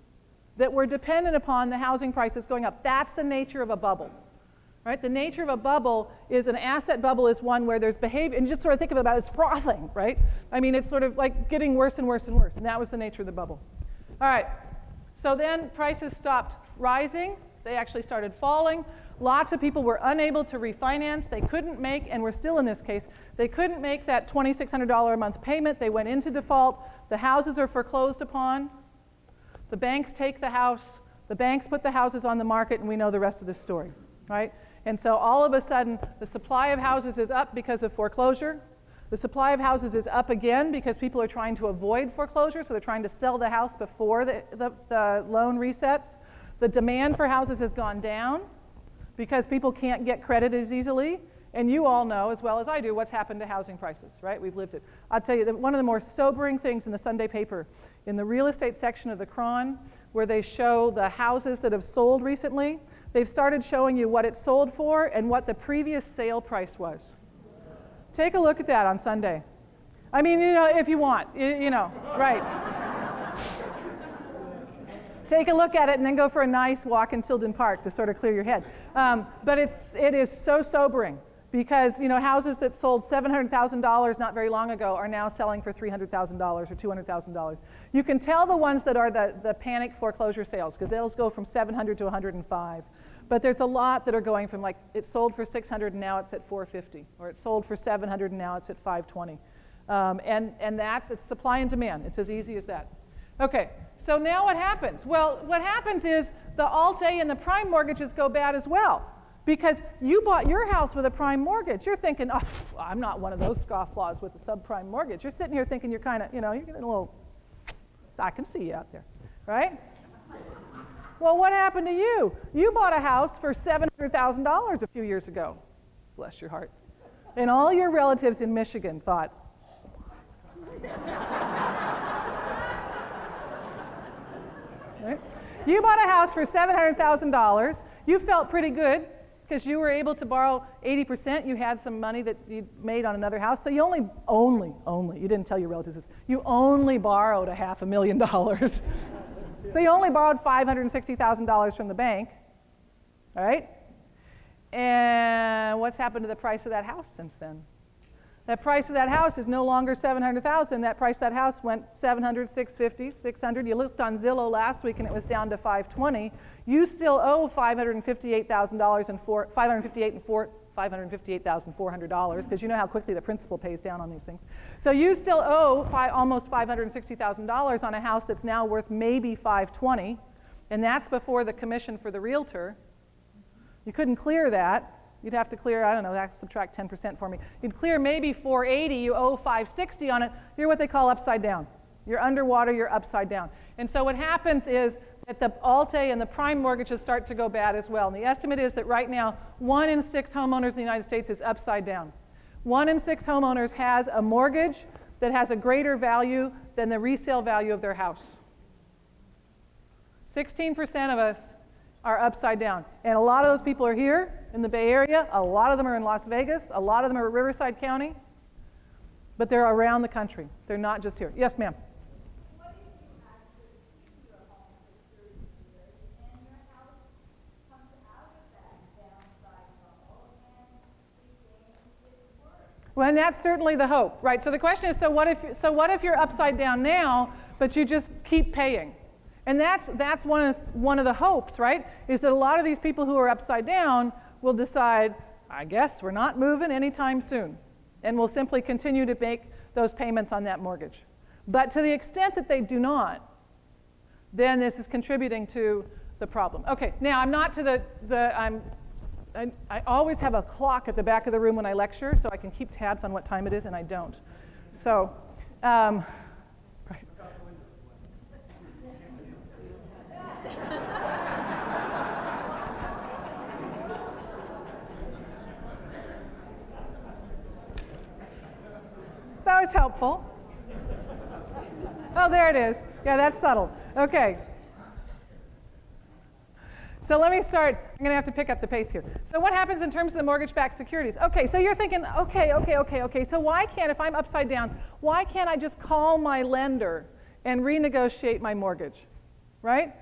that were dependent upon the housing prices going up. That's the nature of a bubble. Right? The nature of a bubble is an asset bubble is one where there's behavior, and just sort of think about it, it's frothing, right? I mean, it's sort of like getting worse and worse and worse, and that was the nature of the bubble. All right, so then prices stopped rising. They actually started falling. Lots of people were unable to refinance. They couldn't make, and we're still in this case, they couldn't make that $2,600 a month payment. They went into default. The houses are foreclosed upon. The banks take the house. The banks put the houses on the market, and we know the rest of the story, right? And so all of a sudden, the supply of houses is up because of foreclosure. The supply of houses is up again because people are trying to avoid foreclosure, so they're trying to sell the house before the loan resets. The demand for houses has gone down because people can't get credit as easily. And you all know, as well as I do, what's happened to housing prices, right? We've lived it. I'll tell you that one of the more sobering things in the Sunday paper, in the real estate section of the Cron, where they show the houses that have sold recently, they've started showing you what it sold for and what the previous sale price was. Take a look at that on Sunday. I mean, you know, if you want, you know, right. Take a look at it and then go for a nice walk in Tilden Park to sort of clear your head. But it is so sobering because, you know, houses that sold $700,000 not very long ago are now selling for $300,000 or $200,000. You can tell the ones that are the panic foreclosure sales because they'll go from 700 to 105. But there's a lot that are going from like, it sold for 600 and now it's at 450, or it sold for 700 and now it's at 520. And it's supply and demand. It's as easy as that. Okay, so now what happens? Well, what happens is the Alt-A and the prime mortgages go bad as well, because you bought your house with a prime mortgage. You're thinking, oh, I'm not one of those scofflaws with a subprime mortgage. You're sitting here thinking you're kind of, you're getting a little, I can see you out there, right? Well, what happened to you? You bought a house for $700,000 a few years ago. Bless your heart. And all your relatives in Michigan thought, right? You bought a house for $700,000. You felt pretty good because you were able to borrow 80%. You had some money that you made on another house. So you only, you didn't tell your relatives this, you only borrowed $500,000. So you only borrowed $560,000 from the bank, all right? And what's happened to the price of that house since then? That price of that house is no longer $700,000. That price of that house went $700, $650, $600. You looked on Zillow last week and it was down to $520. You still owe $558,000 and $558,400 because you know how quickly the principal pays down on these things. So you still owe almost $560,000 on a house that's now worth maybe $520, and that's before the commission for the realtor. You couldn't clear that. You'd have to clear, I don't know, subtract 10% for me. You'd clear maybe $480, you owe $560 on it. You're what they call upside down. You're underwater, you're upside down. And so what happens is that the Alt-A and the prime mortgages start to go bad as well. And the estimate is that right now, 1 in 6 homeowners in the United States is upside down. 1 in 6 homeowners has a mortgage that has a greater value than the resale value of their house. 16% of us are upside down. And a lot of those people are here in the Bay Area. A lot of them are in Las Vegas. A lot of them are in Riverside County. But they're around the country. They're not just here. Yes, ma'am. Well, and that's certainly the hope, right? So the question is, so what if you're upside down now, but you just keep paying? And that's one of the hopes, right? Is that a lot of these people who are upside down will decide, I guess we're not moving anytime soon, and will simply continue to make those payments on that mortgage. But to the extent that they do not, then this is contributing to the problem. Okay, now I'm not to I always have a clock at the back of the room when I lecture, so I can keep tabs on what time it is, and I don't. So, right. That was helpful. Oh, there it is. Yeah, that's subtle. Okay. So let me start. I'm going to have to pick up the pace here. So what happens in terms of the mortgage-backed securities? Okay, so you're thinking, okay. So why can't, if I'm upside down, why can't I just call my lender and renegotiate my mortgage, right?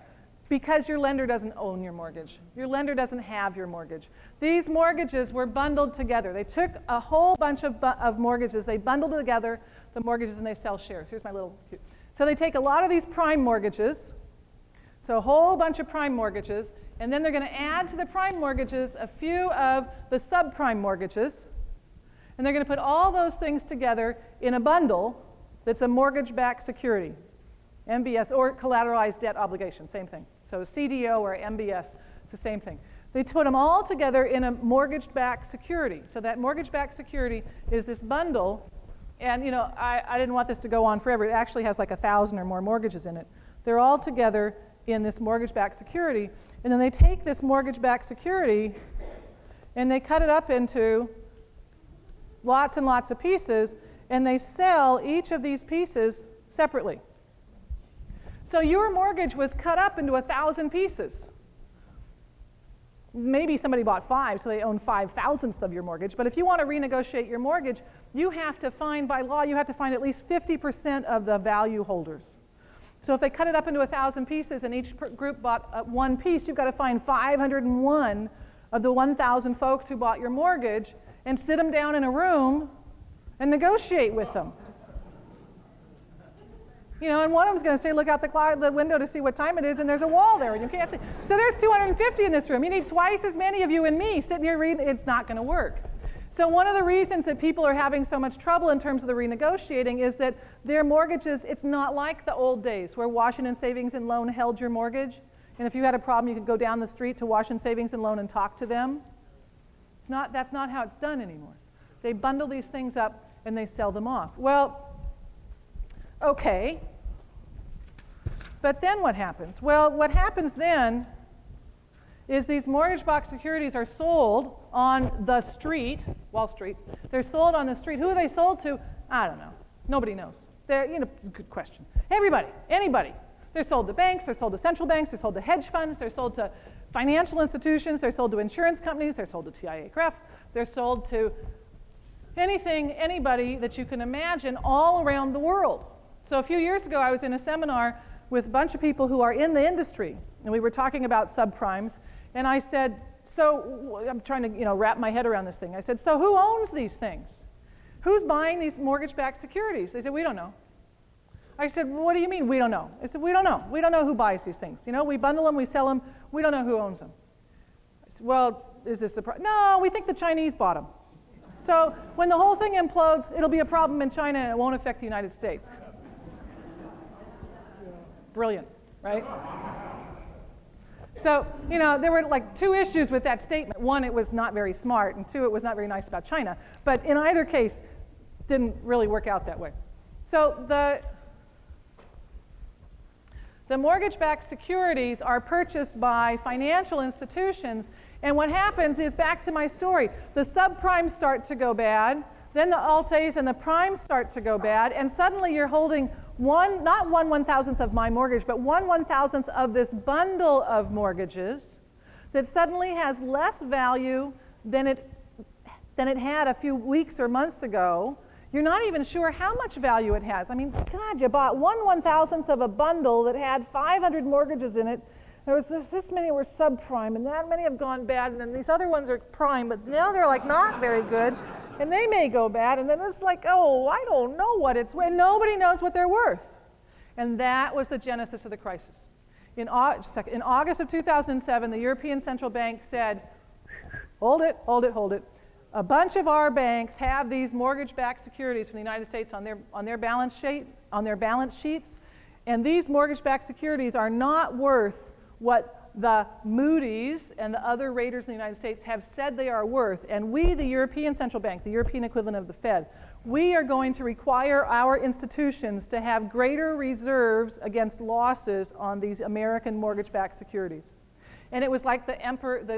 Because your lender doesn't own your mortgage. Your lender doesn't have your mortgage. These mortgages were bundled together. They took a whole bunch of mortgages, they bundled together the mortgages, and they sell shares. Here's my little cute. So they take a lot of these prime mortgages, so a whole bunch of prime mortgages, and then they're going to add to the prime mortgages a few of the subprime mortgages, and they're going to put all those things together in a bundle that's a mortgage-backed security, MBS, or collateralized debt obligation, same thing. So CDO or MBS, it's the same thing. They put them all together in a mortgage-backed security. So that mortgage-backed security is this bundle, and I didn't want this to go on forever. It actually has like 1,000 or more mortgages in it. They're all together in this mortgage-backed security, and then they take this mortgage-backed security and they cut it up into lots and lots of pieces, and they sell each of these pieces separately. So your mortgage was cut up into 1,000 pieces. Maybe somebody bought 5, so they own 5/1,000ths of your mortgage. But if you want to renegotiate your mortgage, you have to find, by law, you have to find at least 50% of the value holders. So if they cut it up into 1,000 pieces and each group bought one piece, you've got to find 501 of the 1,000 folks who bought your mortgage and sit them down in a room and negotiate with them. You know, and one of them's going to say, look out the window to see what time it is, and there's a wall there, and you can't see. So there's 250 in this room. You need twice as many of you and me sitting here reading. It's not going to work. So one of the reasons that people are having so much trouble in terms of the renegotiating is that their mortgages, it's not like the old days where Washington Savings and Loan held your mortgage. And if you had a problem, you could go down the street to Washington Savings and Loan and talk to them. That's not how it's done anymore. They bundle these things up and they sell them off. Well, okay. But then what happens? Well, what happens then is these mortgage-backed securities are sold on the street, Wall Street. They're sold on the street. Who are they sold to? I don't know. Nobody knows. Good question. Everybody, anybody. They're sold to banks, they're sold to central banks, they're sold to hedge funds, they're sold to financial institutions, they're sold to insurance companies, they're sold to TIAA-CREF, they're sold to anything, anybody that you can imagine all around the world. So a few years ago, I was in a seminar with a bunch of people who are in the industry, and we were talking about subprimes. And I said, so I'm trying to wrap my head around this thing. I said, so who owns these things? Who's buying these mortgage-backed securities? They said, we don't know. I said, well, what do you mean we don't know? I said, we don't know. We don't know who buys these things. You know, we bundle them, we sell them. We don't know who owns them. I said, well, is this a problem? No, we think the Chinese bought them. So when the whole thing implodes, it'll be a problem in China and it won't affect the United States. Brilliant, right? So, there were like two issues with that statement. One, it was not very smart, and two, it was not very nice about China. But in either case, didn't really work out that way. So the mortgage-backed securities are purchased by financial institutions, and what happens is, back to my story, the subprimes start to go bad, then the Altes and the primes start to go bad, and suddenly you're holding not 1/1000th of my mortgage, but 1/1000th of this bundle of mortgages that suddenly has less value than it had a few weeks or months ago. You're not even sure how much value it has. I mean, God, you bought 1/1000th of a bundle that had 500 mortgages in it. There's this many were subprime, and that many have gone bad, and then these other ones are prime, but now they're like not very good. And they may go bad, and then it's like, oh, I don't know what it's worth. Nobody knows what they're worth. And that was the genesis of the crisis. In August of 2007, the European Central Bank said, hold it, hold it, hold it. A bunch of our banks have these mortgage-backed securities from the United States on their balance sheets, and these mortgage-backed securities are not worth what the Moody's and the other raters in the United States have said they are worth. And we, the European Central Bank, the European equivalent of the Fed, we are going to require our institutions to have greater reserves against losses on these American mortgage-backed securities. And it was like the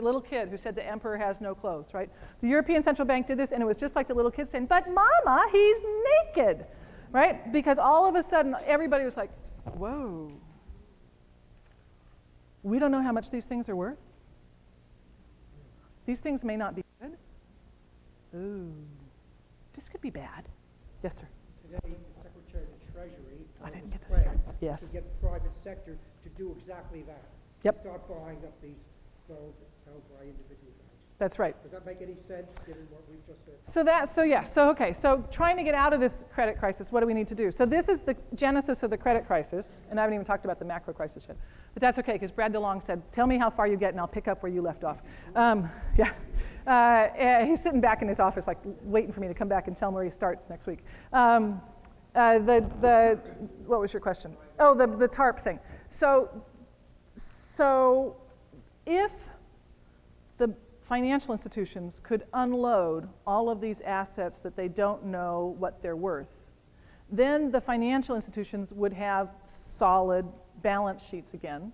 little kid who said the emperor has no clothes, right? The European Central Bank did this, and it was just like the little kid saying, but Mama, he's naked, right? Because all of a sudden, everybody was like, whoa. We don't know how much these things are worth. These things may not be good. Ooh, this could be bad. Yes, sir. Today, the Secretary of the Treasury get plan yes. to get the private sector to do exactly that. Yep. Start buying up these loans held by individual banks. That's right. Does that make any sense, given what we've just said? So trying to get out of this credit crisis, what do we need to do? So this is the genesis of the credit crisis, and I haven't even talked about the macro crisis yet. But that's okay, because Brad DeLong said, tell me how far you get, and I'll pick up where you left off. He's sitting back in his office, like, waiting for me to come back and tell him where he starts next week. What was your question? Oh, the TARP thing. So if the financial institutions could unload all of these assets that they don't know what they're worth, then the financial institutions would have solid balance sheets again,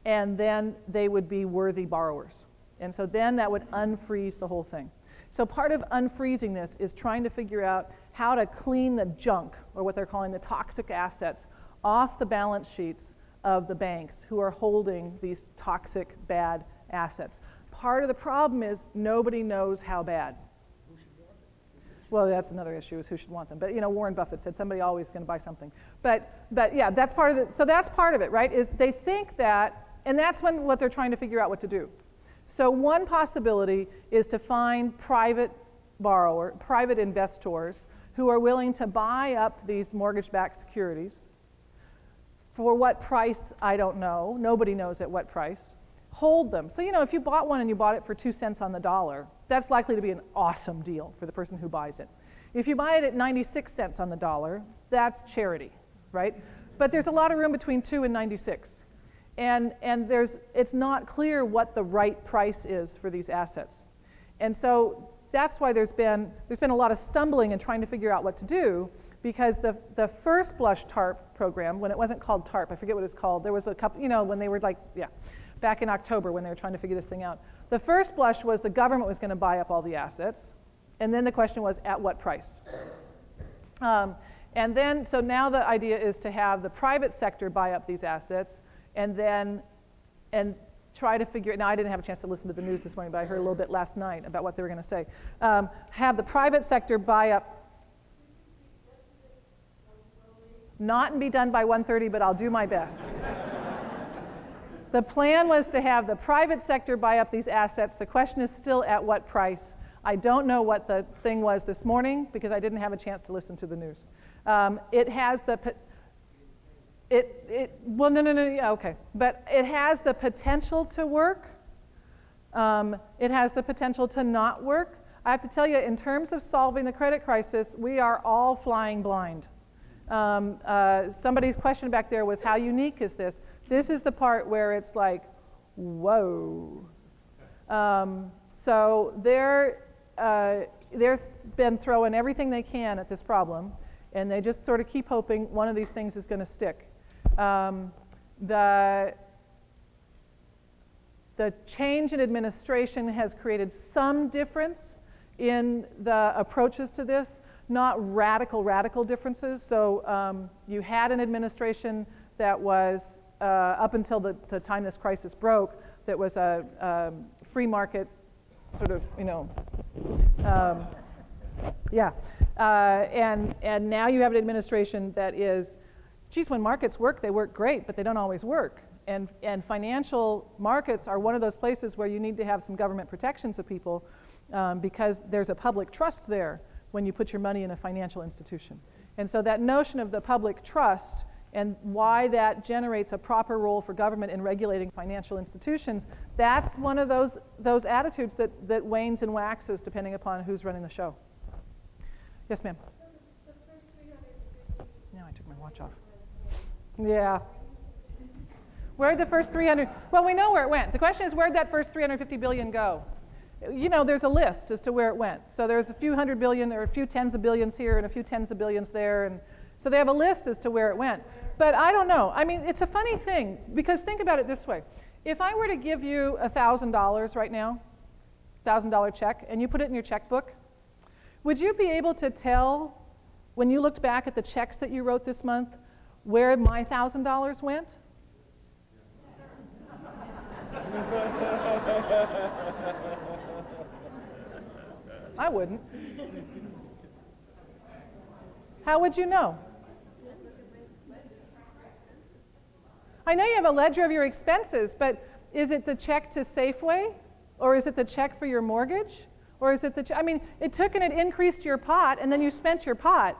and then they would be worthy borrowers. And so then that would unfreeze the whole thing. So part of unfreezing this is trying to figure out how to clean the junk, or what they're calling the toxic assets, off the balance sheets of the banks who are holding these toxic, bad assets. Part of the problem is nobody knows how bad. Who should want them? Well, that's another issue, is who should want them. But Warren Buffett said somebody always going to buy something. But yeah, that's part of it. So that's part of it, right? Is they think that, and that's what they're trying to figure out what to do. So one possibility is to find private investors who are willing to buy up these mortgage-backed securities For what price, I don't know. Nobody knows at what price. Hold them. So, if you bought one and you bought it for 2 cents on the dollar, that's likely to be an awesome deal for the person who buys it. If you buy it at 96 cents on the dollar, that's charity, right? But there's a lot of room between 2 and 96. And it's not clear what the right price is for these assets. And so that's why there's been a lot of stumbling in trying to figure out what to do, because the first blush TARP program, when it wasn't called TARP, I forget what it's called, there was a couple, when they were back in October when they were trying to figure this thing out. The first blush was the government was going to buy up all the assets, and then the question was at what price? And then, so now the idea is to have the private sector buy up these assets, and try to figure, now I didn't have a chance to listen to the news this morning, but I heard a little bit last night about what they were going to say. Have the private sector buy up, not and be done by 1:30, but I'll do my best. The plan was to have the private sector buy up these assets. The question is still at what price. I don't know what the thing was this morning because I didn't have a chance to listen to the news. It has the, well, no, yeah, okay. But it has the potential to work. It has the potential to not work. I have to tell you, in terms of solving the credit crisis, we are all flying blind. Somebody's question back there was, how unique is this? This is the part where it's like, whoa. So they've been throwing everything they can at this problem, and they just sort of keep hoping one of these things is going to stick. The change in administration has created some difference in the approaches to this, not radical differences. So you had an administration that was, up until the time this crisis broke, that was a free market sort of, and now you have an administration that is, geez, when markets work, they work great, but they don't always work. And financial markets are one of those places where you need to have some government protections of people because there's a public trust there when you put your money in a financial institution. And so that notion of the public trust and why that generates a proper role for government in regulating financial institutions, that's one of those attitudes that wanes and waxes depending upon who's running the show. Yes, ma'am? Now I took my watch off. Yeah. Where'd the first 300, well, we know where it went. The question is, where'd that first 350 billion go? There's a list as to where it went. So there's a few hundred billion, or a few tens of billions here, and a few tens of billions there, and so they have a list as to where it went. But I don't know. I mean, it's a funny thing, because think about it this way. If I were to give you $1,000 right now, $1,000 check, and you put it in your checkbook, would you be able to tell, when you looked back at the checks that you wrote this month, where my $1,000 went? I wouldn't. How would you know? I know you have a ledger of your expenses, but is it the check to Safeway? Or is it the check for your mortgage? Or is it it took and it increased your pot, and then you spent your pot.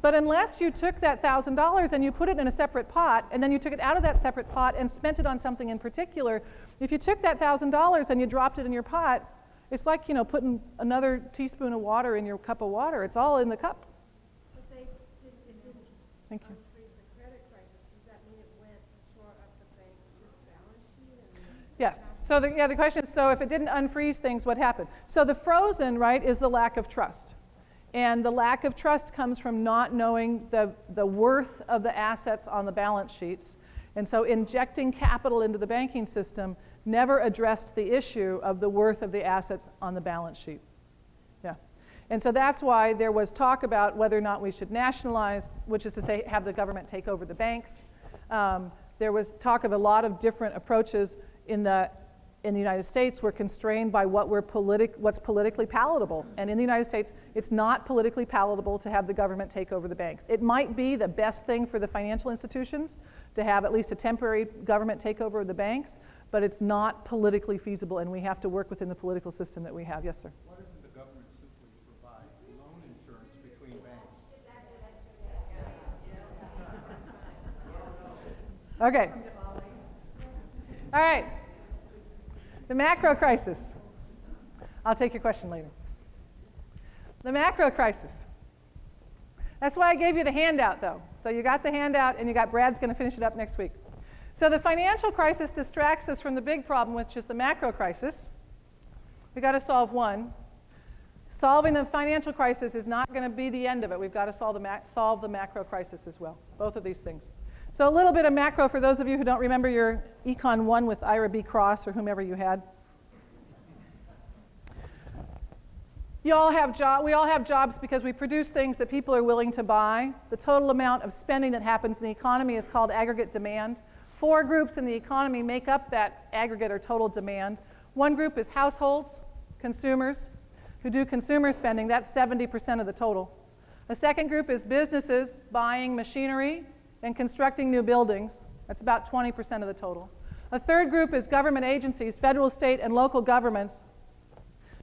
But unless you took that $1,000 and you put it in a separate pot, and then you took it out of that separate pot and spent it on something in particular, if you took that $1,000 and you dropped it in your pot, it's like, putting another teaspoon of water in your cup of water. It's all in the cup. But it didn't Thank you. unfreeze the credit crisis. Does that mean it went shore up the bank's balance sheet? Yes. So the question is, so if it didn't unfreeze things, what happened? So the frozen, right, is the lack of trust. And the lack of trust comes from not knowing the worth of the assets on the balance sheets. And so injecting capital into the banking system never addressed the issue of the worth of the assets on the balance sheet. Yeah. And so that's why there was talk about whether or not we should nationalize, which is to say have the government take over the banks. There was talk of a lot of different approaches in the United States. We're constrained by what's politically palatable. And in the United States, it's not politically palatable to have the government take over the banks. It might be the best thing for the financial institutions to have at least a temporary government takeover of the banks, but it's not politically feasible, and we have to work within the political system that we have. Yes, sir? Why doesn't the government simply provide loan insurance between banks? Okay. All right. The macro crisis. I'll take your question later. The macro crisis. That's why I gave you the handout, though. So you got the handout, and you got Brad's going to finish it up next week. So the financial crisis distracts us from the big problem, which is the macro crisis. We've got to solve one. Solving the financial crisis is not going to be the end of it. We've got to solve the macro crisis as well, both of these things. So a little bit of macro for those of you who don't remember your Econ 1 with Ira B. Cross or whomever you had. We all have jobs because we produce things that people are willing to buy. The total amount of spending that happens in the economy is called aggregate demand. 4 groups in the economy make up that aggregate or total demand. One group is households, consumers, who do consumer spending. That's 70% of the total. A second group is businesses buying machinery and constructing new buildings. That's about 20% of the total. A third group is government agencies, federal, state, and local governments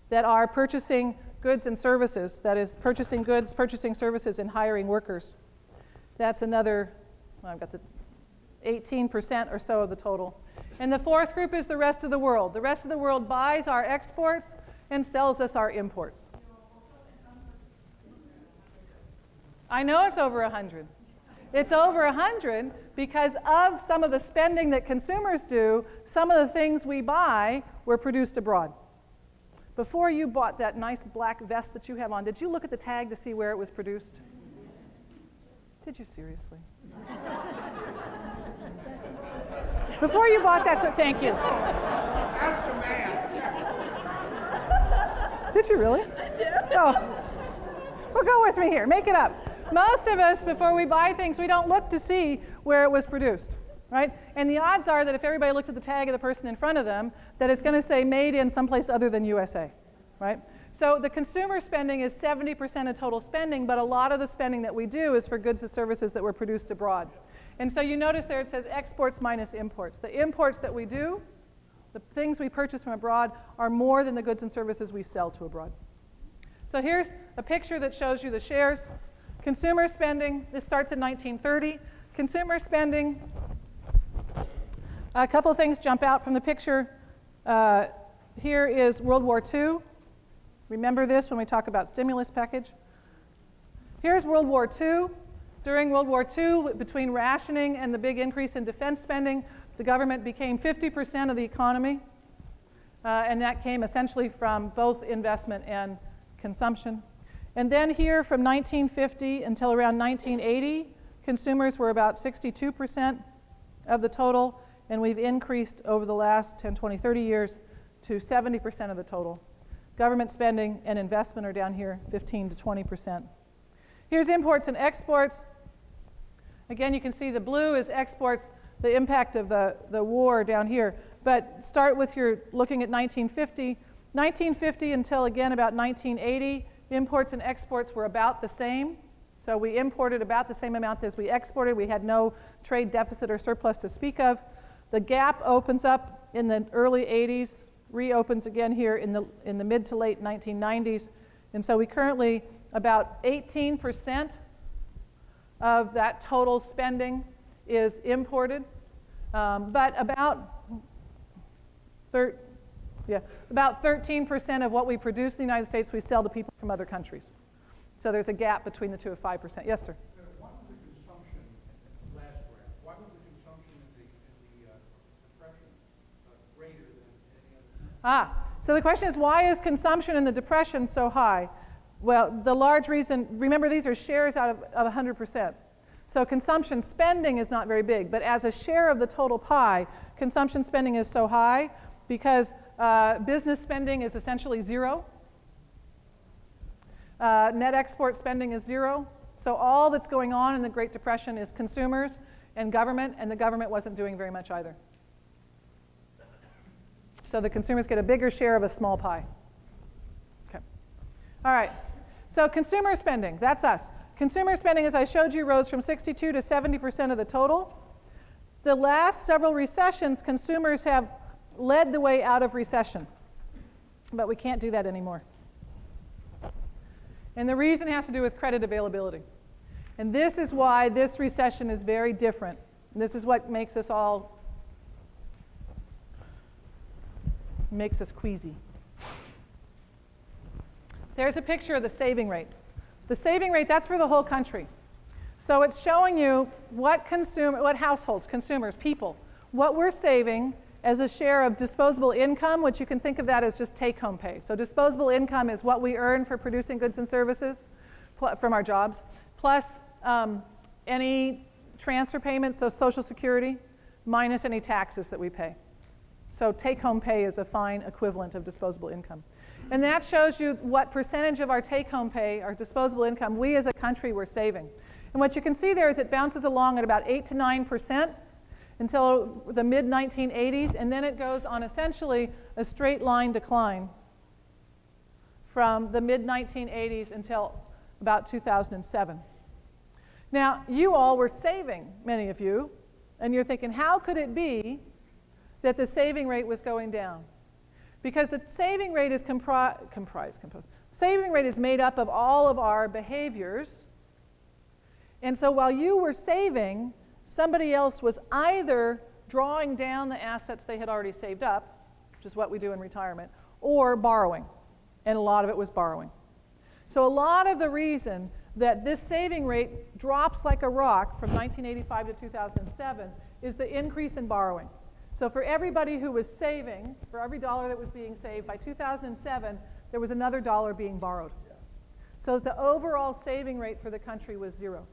that are purchasing goods and services, that is, purchasing goods, purchasing services, and hiring workers. That's another, well, I've got the 18% or so of the total. And the fourth group is the rest of the world. The rest of the world buys our exports and sells us our imports. I know it's over 100. It's over 100 because of some of the spending that consumers do. Some of the things we buy were produced abroad. Before you bought that nice black vest that you have on, did you look at the tag to see where it was produced? Did you seriously? Before you bought that, so thank you. Ask a man. Did you really? I did. Oh. Well, go with me here. Make it up. Most of us, before we buy things, we don't look to see where it was produced, right? And the odds are that if everybody looked at the tag of the person in front of them, that it's going to say made in someplace other than USA, right? So the consumer spending is 70% of total spending, but a lot of the spending that we do is for goods and services that were produced abroad. And so you notice there it says exports minus imports. The imports that we do, the things we purchase from abroad, are more than the goods and services we sell to abroad. So here's a picture that shows you the shares. Consumer spending, this starts in 1930. Consumer spending, a couple of things jump out from the picture. Here is World War II. Remember this when we talk about stimulus package. Here's World War II. During World War II, between rationing and the big increase in defense spending, the government became 50% of the economy, and that came essentially from both investment and consumption. And then here from 1950 until around 1980, consumers were about 62% of the total, and we've increased over the last 10, 20, 30 years to 70% of the total. Government spending and investment are down here 15 to 20%. Here's imports and exports. Again, you can see the blue is exports, the impact of the war down here. But start with your looking at 1950. 1950 until again about 1980, imports and exports were about the same. So we imported about the same amount as we exported. We had no trade deficit or surplus to speak of. The gap opens up in the early 80s, reopens again here in the mid to late 1990s. And so we currently, about 18% of that total spending is imported, but about 13% of what we produce in the United States we sell to people from other countries. So there's a gap between the two of 5%. Yes, sir? Why was the consumption, last graph, why was the consumption in the Depression greater than any other? So the question is, why is consumption in the Depression so high? Well, the large reason, remember these are shares out of 100%. So consumption spending is not very big, but as a share of the total pie, consumption spending is so high because business spending is essentially zero. Net export spending is zero. So all that's going on in the Great Depression is consumers and the government wasn't doing very much either. So the consumers get a bigger share of a small pie. Okay. All right. So consumer spending, that's us. Consumer spending, as I showed you, rose from 62 to 70% of the total. The last several recessions, consumers have led the way out of recession. But we can't do that anymore. And the reason has to do with credit availability. And this is why this recession is very different And this is what makes us queasy. There's a picture of the saving rate. The saving rate, that's for the whole country. So it's showing you what households, consumers, people, what we're saving as a share of disposable income, which you can think of that as just take-home pay. So disposable income is what we earn for producing goods and services from our jobs, plus any transfer payments, so Social Security, minus any taxes that we pay. So take-home pay is a fine equivalent of disposable income. And that shows you what percentage of our take-home pay, our disposable income, we as a country were saving. And what you can see there is it bounces along at about 8 to 9% until the mid-1980s, and then it goes on essentially a straight line decline from the mid-1980s until about 2007. Now, you all were saving, many of you, and you're thinking, how could it be that the saving rate was going down? Because the saving rate is saving rate is made up of all of our behaviors. And so while you were saving, somebody else was either drawing down the assets they had already saved up, which is what we do in retirement, or borrowing. And a lot of it was borrowing. So a lot of the reason that this saving rate drops like a rock from 1985 to 2007 is the increase in borrowing. So for everybody who was saving, for every dollar that was being saved, by 2007, there was another dollar being borrowed. So the overall saving rate for the country was 0.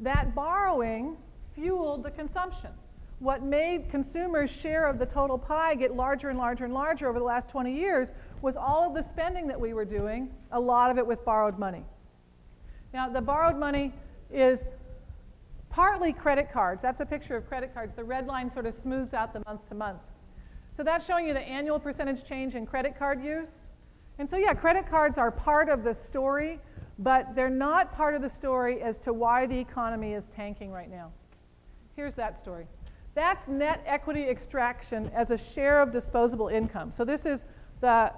That borrowing fueled the consumption. What made consumers' share of the total pie get larger and larger and larger over the last 20 years was all of the spending that we were doing, a lot of it with borrowed money. Now, the borrowed money is partly credit cards. That's a picture of credit cards. The red line sort of smooths out the month to month. So that's showing you the annual percentage change in credit card use. And so yeah, credit cards are part of the story, but they're not part of the story as to why the economy is tanking right now. Here's that story. That's net equity extraction as a share of disposable income. So this is the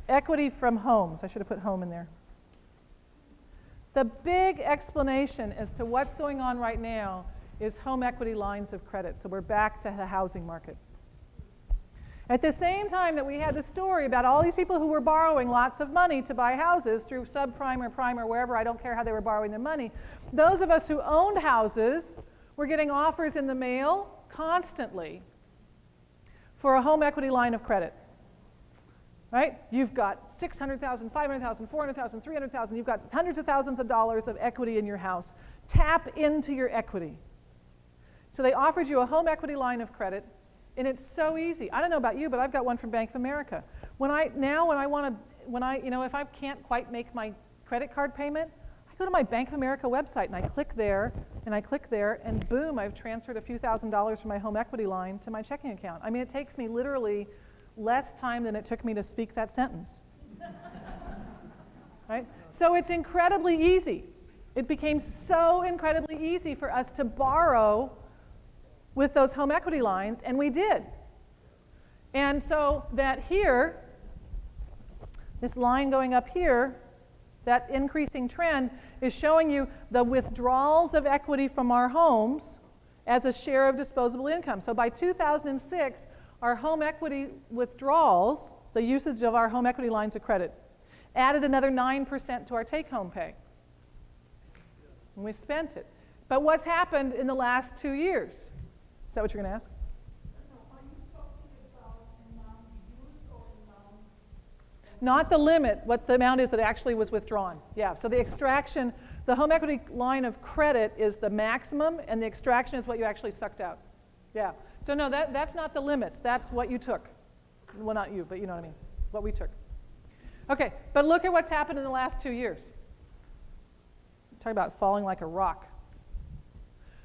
equity from homes. I should have put home in there. The big explanation as to what's going on right now is home equity lines of credit. So we're back to the housing market. At the same time that we had the story about all these people who were borrowing lots of money to buy houses through subprime or prime or wherever, I don't care how they were borrowing their money, those of us who owned houses were getting offers in the mail constantly for a home equity line of credit. Right? You've got $600,000, $500,000, $400,000, $300,000. You've got hundreds of thousands of dollars of equity in your house. Tap into your equity. So they offered you a home equity line of credit, and it's so easy. I don't know about you, but I've got one from Bank of America. If I can't quite make my credit card payment, I go to my Bank of America website and I click there, and boom, I've transferred a few $1,000s from my home equity line to my checking account. I mean, it takes me literally less time than it took me to speak that sentence. Right? So it's incredibly easy. It became so incredibly easy for us to borrow with those home equity lines, and we did. And so that here, this line going up here, that increasing trend is showing you the withdrawals of equity from our homes as a share of disposable income. So by 2006, our home equity withdrawals, the usage of our home equity lines of credit, added another 9% to our take-home pay. And we spent it. But what's happened in the last 2 years? Is that what you're going to ask? Not the limit, what the amount is that actually was withdrawn. Yeah, so the extraction, the home equity line of credit is the maximum, and the extraction is what you actually sucked out. Yeah. So no, that's not the limits. That's what you took. Well, not you, but you know what I mean. What we took. Okay, but look at what's happened in the last 2 years. Talk about falling like a rock.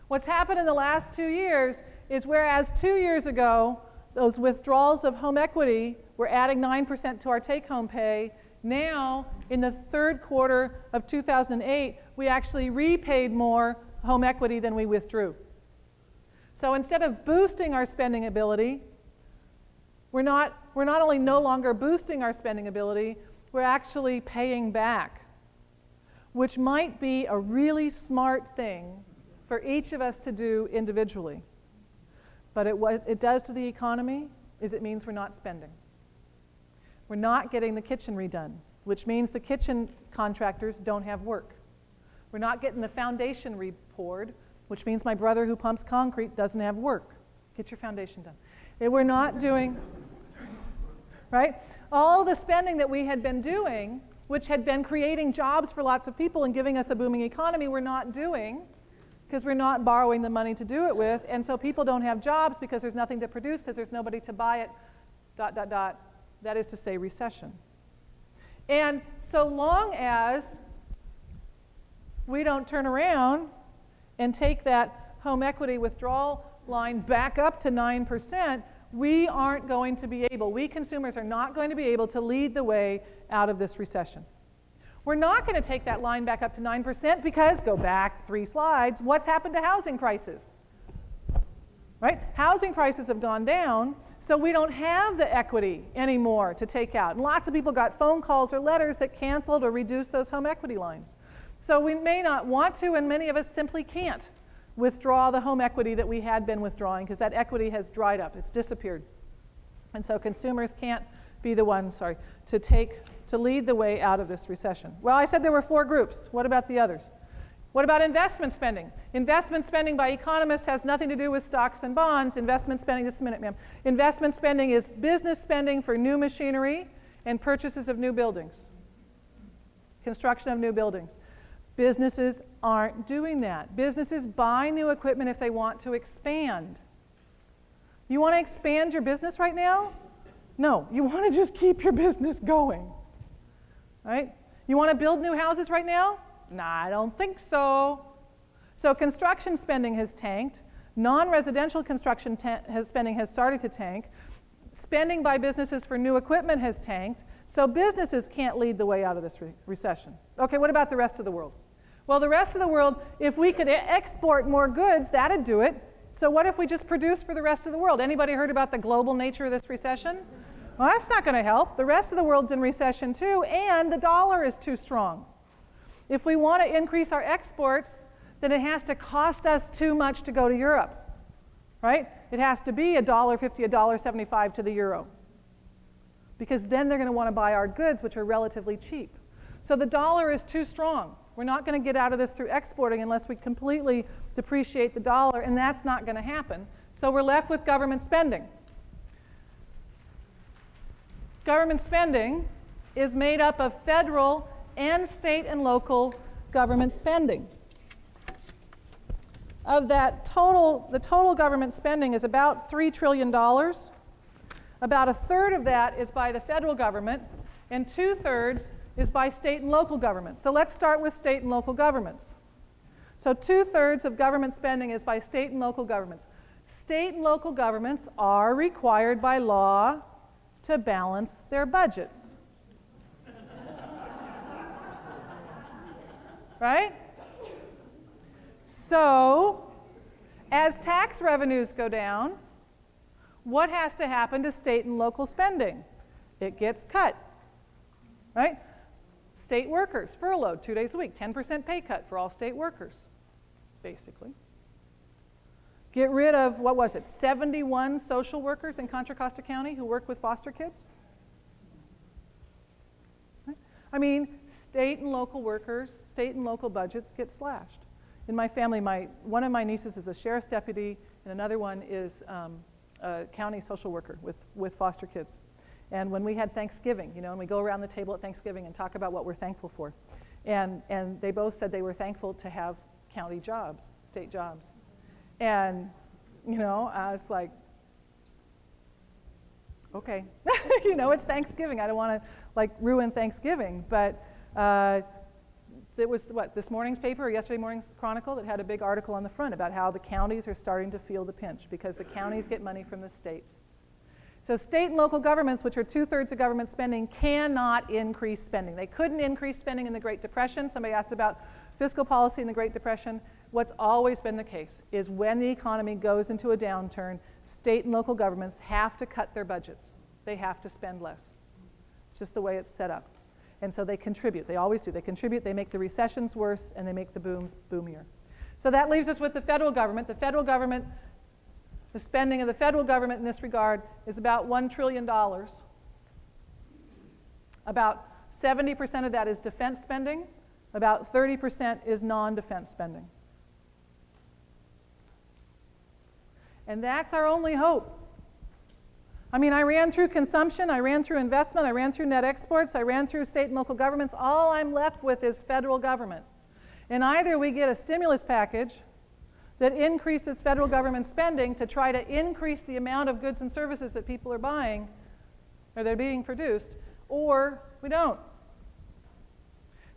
What's happened in the last 2 years is whereas 2 years ago, those withdrawals of home equity were adding 9% to our take-home pay, now in the third quarter of 2008, we actually repaid more home equity than we withdrew. So instead of boosting our spending ability, we're not only no longer boosting our spending ability, we're actually paying back, which might be a really smart thing for each of us to do individually. But what it does to the economy is it means we're not spending. We're not getting the kitchen redone, which means the kitchen contractors don't have work. We're not getting the foundation repoured, which means my brother who pumps concrete doesn't have work. Get your foundation done. And we're not doing, right? All the spending that we had been doing, which had been creating jobs for lots of people and giving us a booming economy, we're not doing because we're not borrowing the money to do it with. And so people don't have jobs because there's nothing to produce, because there's nobody to buy it, ... That is to say, recession. And so long as we don't turn around and take that home equity withdrawal line back up to 9%, we aren't going to be able, we consumers are not going to be able to lead the way out of this recession. We're not going to take that line back up to 9% because, go back 3 slides, what's happened to housing prices? Right? Housing prices have gone down, so we don't have the equity anymore to take out. And lots of people got phone calls or letters that canceled or reduced those home equity lines. So we may not want to, and many of us simply can't withdraw the home equity that we had been withdrawing because that equity has dried up, it's disappeared. And so consumers can't be the ones, to lead the way out of this recession. Well, I said there were 4 groups. What about the others? What about investment spending? Investment spending by economists has nothing to do with stocks and bonds. Investment spending, just a minute, ma'am. Investment spending is business spending for new machinery and purchases of new buildings, construction of new buildings. Businesses aren't doing that. Businesses buy new equipment if they want to expand. You want to expand your business right now? No, you want to just keep your business going, right? You want to build new houses right now? Nah, I don't think so. So construction spending has tanked. Non-residential construction spending has started to tank. Spending by businesses for new equipment has tanked. So businesses can't lead the way out of this recession. Okay, what about the rest of the world? Well, the rest of the world, if we could export more goods, that'd do it. So what if we just produce for the rest of the world? Anybody heard about the global nature of this recession? Well, that's not going to help. The rest of the world's in recession too, and the dollar is too strong. If we want to increase our exports, then it has to cost us too much to go to Europe, right? It has to be $1.50, $1.75 to the euro, because then they're going to want to buy our goods, which are relatively cheap. So the dollar is too strong. We're not going to get out of this through exporting unless we completely depreciate the dollar, and that's not going to happen. So we're left with government spending. Government spending is made up of federal and state and local government spending. Of that total, the total government spending is about $3 trillion. About 1/3 of that is by the federal government, and 2/3 is by state and local governments. So let's start with state and local governments. So 2/3 of government spending is by state and local governments. State and local governments are required by law to balance their budgets. Right? So, as tax revenues go down, what has to happen to state and local spending? It gets cut, right? State workers, furloughed 2 days a week, 10% pay cut for all state workers, basically. Get rid of, 71 social workers in Contra Costa County who work with foster kids? Right? I mean, state and local workers, state and local budgets get slashed. In my family, one of my nieces is a sheriff's deputy, and another one is a county social worker with foster kids. And when we had Thanksgiving, and we go around the table at Thanksgiving and talk about what we're thankful for. And they both said they were thankful to have county jobs, state jobs. And, I was like, okay, it's Thanksgiving. I don't want to ruin Thanksgiving. But it was this morning's paper or yesterday morning's Chronicle that had a big article on the front about how the counties are starting to feel the pinch because the counties get money from the states. So state and local governments, which are 2/3 of government spending, cannot increase spending. They couldn't increase spending in the Great Depression. Somebody asked about fiscal policy in the Great Depression. What's always been the case is when the economy goes into a downturn, state and local governments have to cut their budgets. They have to spend less. It's just the way it's set up. And so they contribute. They always do. They contribute. They make the recessions worse, and they make the booms boomier. So that leaves us with the federal government. The spending of the federal government in this regard is about $1 trillion. About 70% of that is defense spending. About 30% is non-defense spending. And that's our only hope. I mean, I ran through consumption, I ran through investment, I ran through net exports, I ran through state and local governments. All I'm left with is federal government. And either we get a stimulus package that increases federal government spending to try to increase the amount of goods and services that people are buying or they're being produced, or we don't.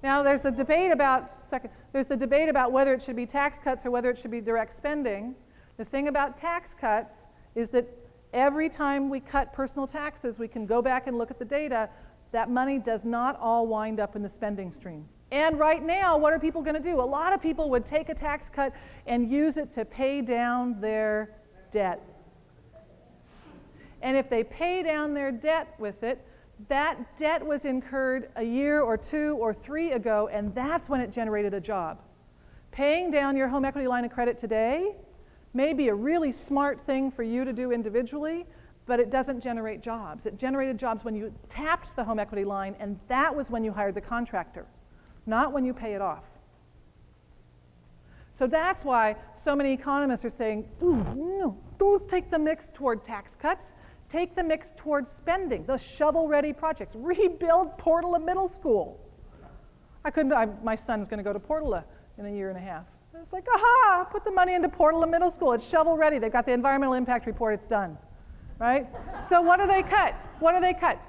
Now, there's the debate about whether it should be tax cuts or whether it should be direct spending. The thing about tax cuts is that every time we cut personal taxes, we can go back and look at the data. That money does not all wind up in the spending stream. And right now, what are people going to do? A lot of people would take a tax cut and use it to pay down their debt. And if they pay down their debt with it, that debt was incurred a year or 2 or 3 ago, and that's when it generated a job. Paying down your home equity line of credit today may be a really smart thing for you to do individually, but it doesn't generate jobs. It generated jobs when you tapped the home equity line, and that was when you hired the contractor, not when you pay it off. So that's why so many economists are saying, ooh, no, don't take the mix toward tax cuts. Take the mix towards spending, those shovel-ready projects. Rebuild Portola Middle School. My son's going to go to Portola in a year and a half. It's like, aha, put the money into Portola Middle School. It's shovel-ready. They've got the environmental impact report. It's done, right? So what do they cut?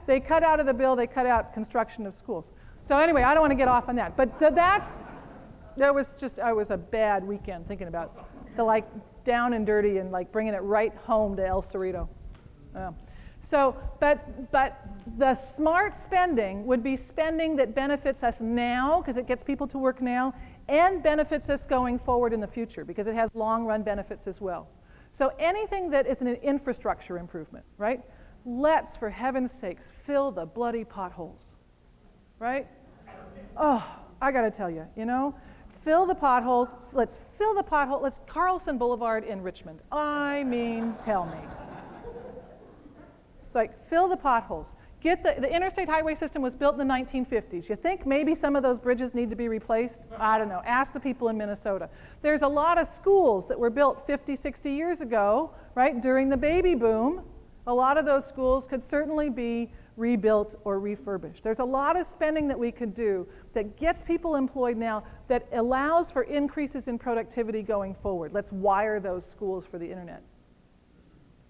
They cut out of the bill, they cut out construction of schools. So anyway, I don't want to get off on that. But so it was a bad weekend thinking about the down and dirty and bringing it right home to El Cerrito. But the smart spending would be spending that benefits us now because it gets people to work now and benefits us going forward in the future because it has long-run benefits as well. So anything that is an infrastructure improvement, right? Let's, for heaven's sakes, fill the bloody potholes, right? Oh, I got to tell you, fill the potholes. Let's fill the pothole. Let's Carlson Boulevard in Richmond. I mean, tell me. It's fill the potholes. The interstate highway system was built in the 1950s. You think maybe some of those bridges need to be replaced? I don't know. Ask the people in Minnesota. There's a lot of schools that were built 50, 60 years ago, right, during the baby boom. A lot of those schools could certainly be rebuilt or refurbished. There's a lot of spending that we could do that gets people employed now that allows for increases in productivity going forward. Let's wire those schools for the internet.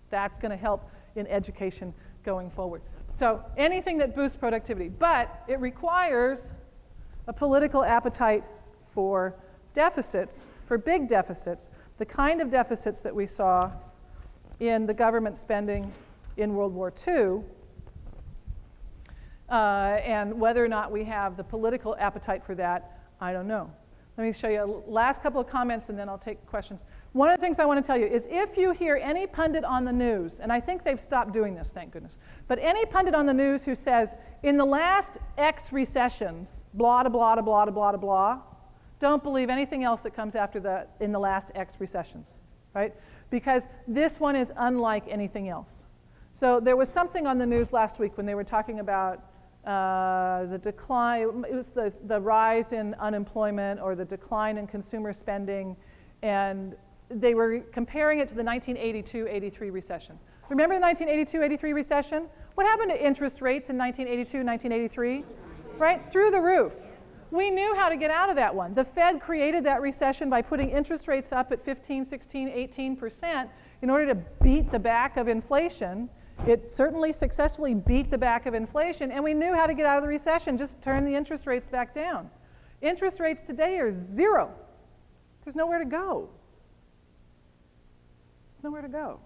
That's going to help in education going forward. So anything that boosts productivity, but it requires a political appetite for deficits, for big deficits, the kind of deficits that we saw in the government spending in World War II, and whether or not we have the political appetite for that, I don't know. Let me show you a last couple of comments and then I'll take questions. One of the things I want to tell you is if you hear any pundit on the news, and I think they've stopped doing this, thank goodness, but any pundit on the news who says, in the last X recessions, blah, blah, blah, blah, blah, blah, don't believe anything else that comes after that in the last X recessions, right? Because this one is unlike anything else. So there was something on the news last week when they were talking about the decline, it was the rise in unemployment or the decline in consumer spending, and they were comparing it to the 1982-83 recession. Remember the 1982-83 recession? What happened to interest rates in 1982, 1983? Right? Through the roof. We knew how to get out of that one. The Fed created that recession by putting interest rates up at 15, 16, 18% in order to beat the back of inflation. It certainly successfully beat the back of inflation, and we knew how to get out of the recession, just turn the interest rates back down. Interest rates today are 0. There's nowhere to go. There's nowhere to go.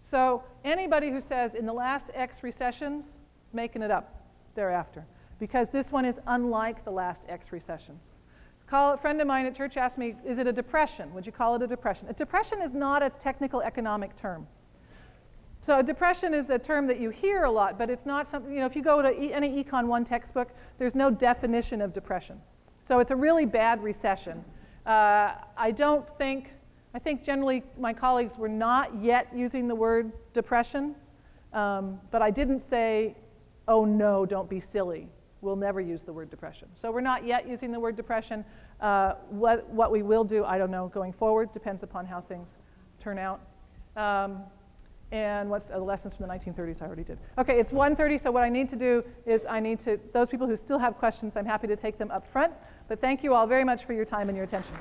So anybody who says in the last X recessions is making it up thereafter, because this one is unlike the last X recessions. A friend of mine at church asked me, is it a depression? Would you call it a depression? A depression is not a technical economic term. So a depression is a term that you hear a lot, but it's not something, if you go to any Econ 1 textbook, there's no definition of depression. So it's a really bad recession. I think generally my colleagues were not yet using the word depression, but I didn't say, oh no, don't be silly. We'll never use the word depression. So we're not yet using the word depression. What we will do, I don't know, going forward, depends upon how things turn out. And what's the lessons from the 1930s I already did. Okay, it's 1:30, so what I need to do is those people who still have questions, I'm happy to take them up front. But thank you all very much for your time and your attention.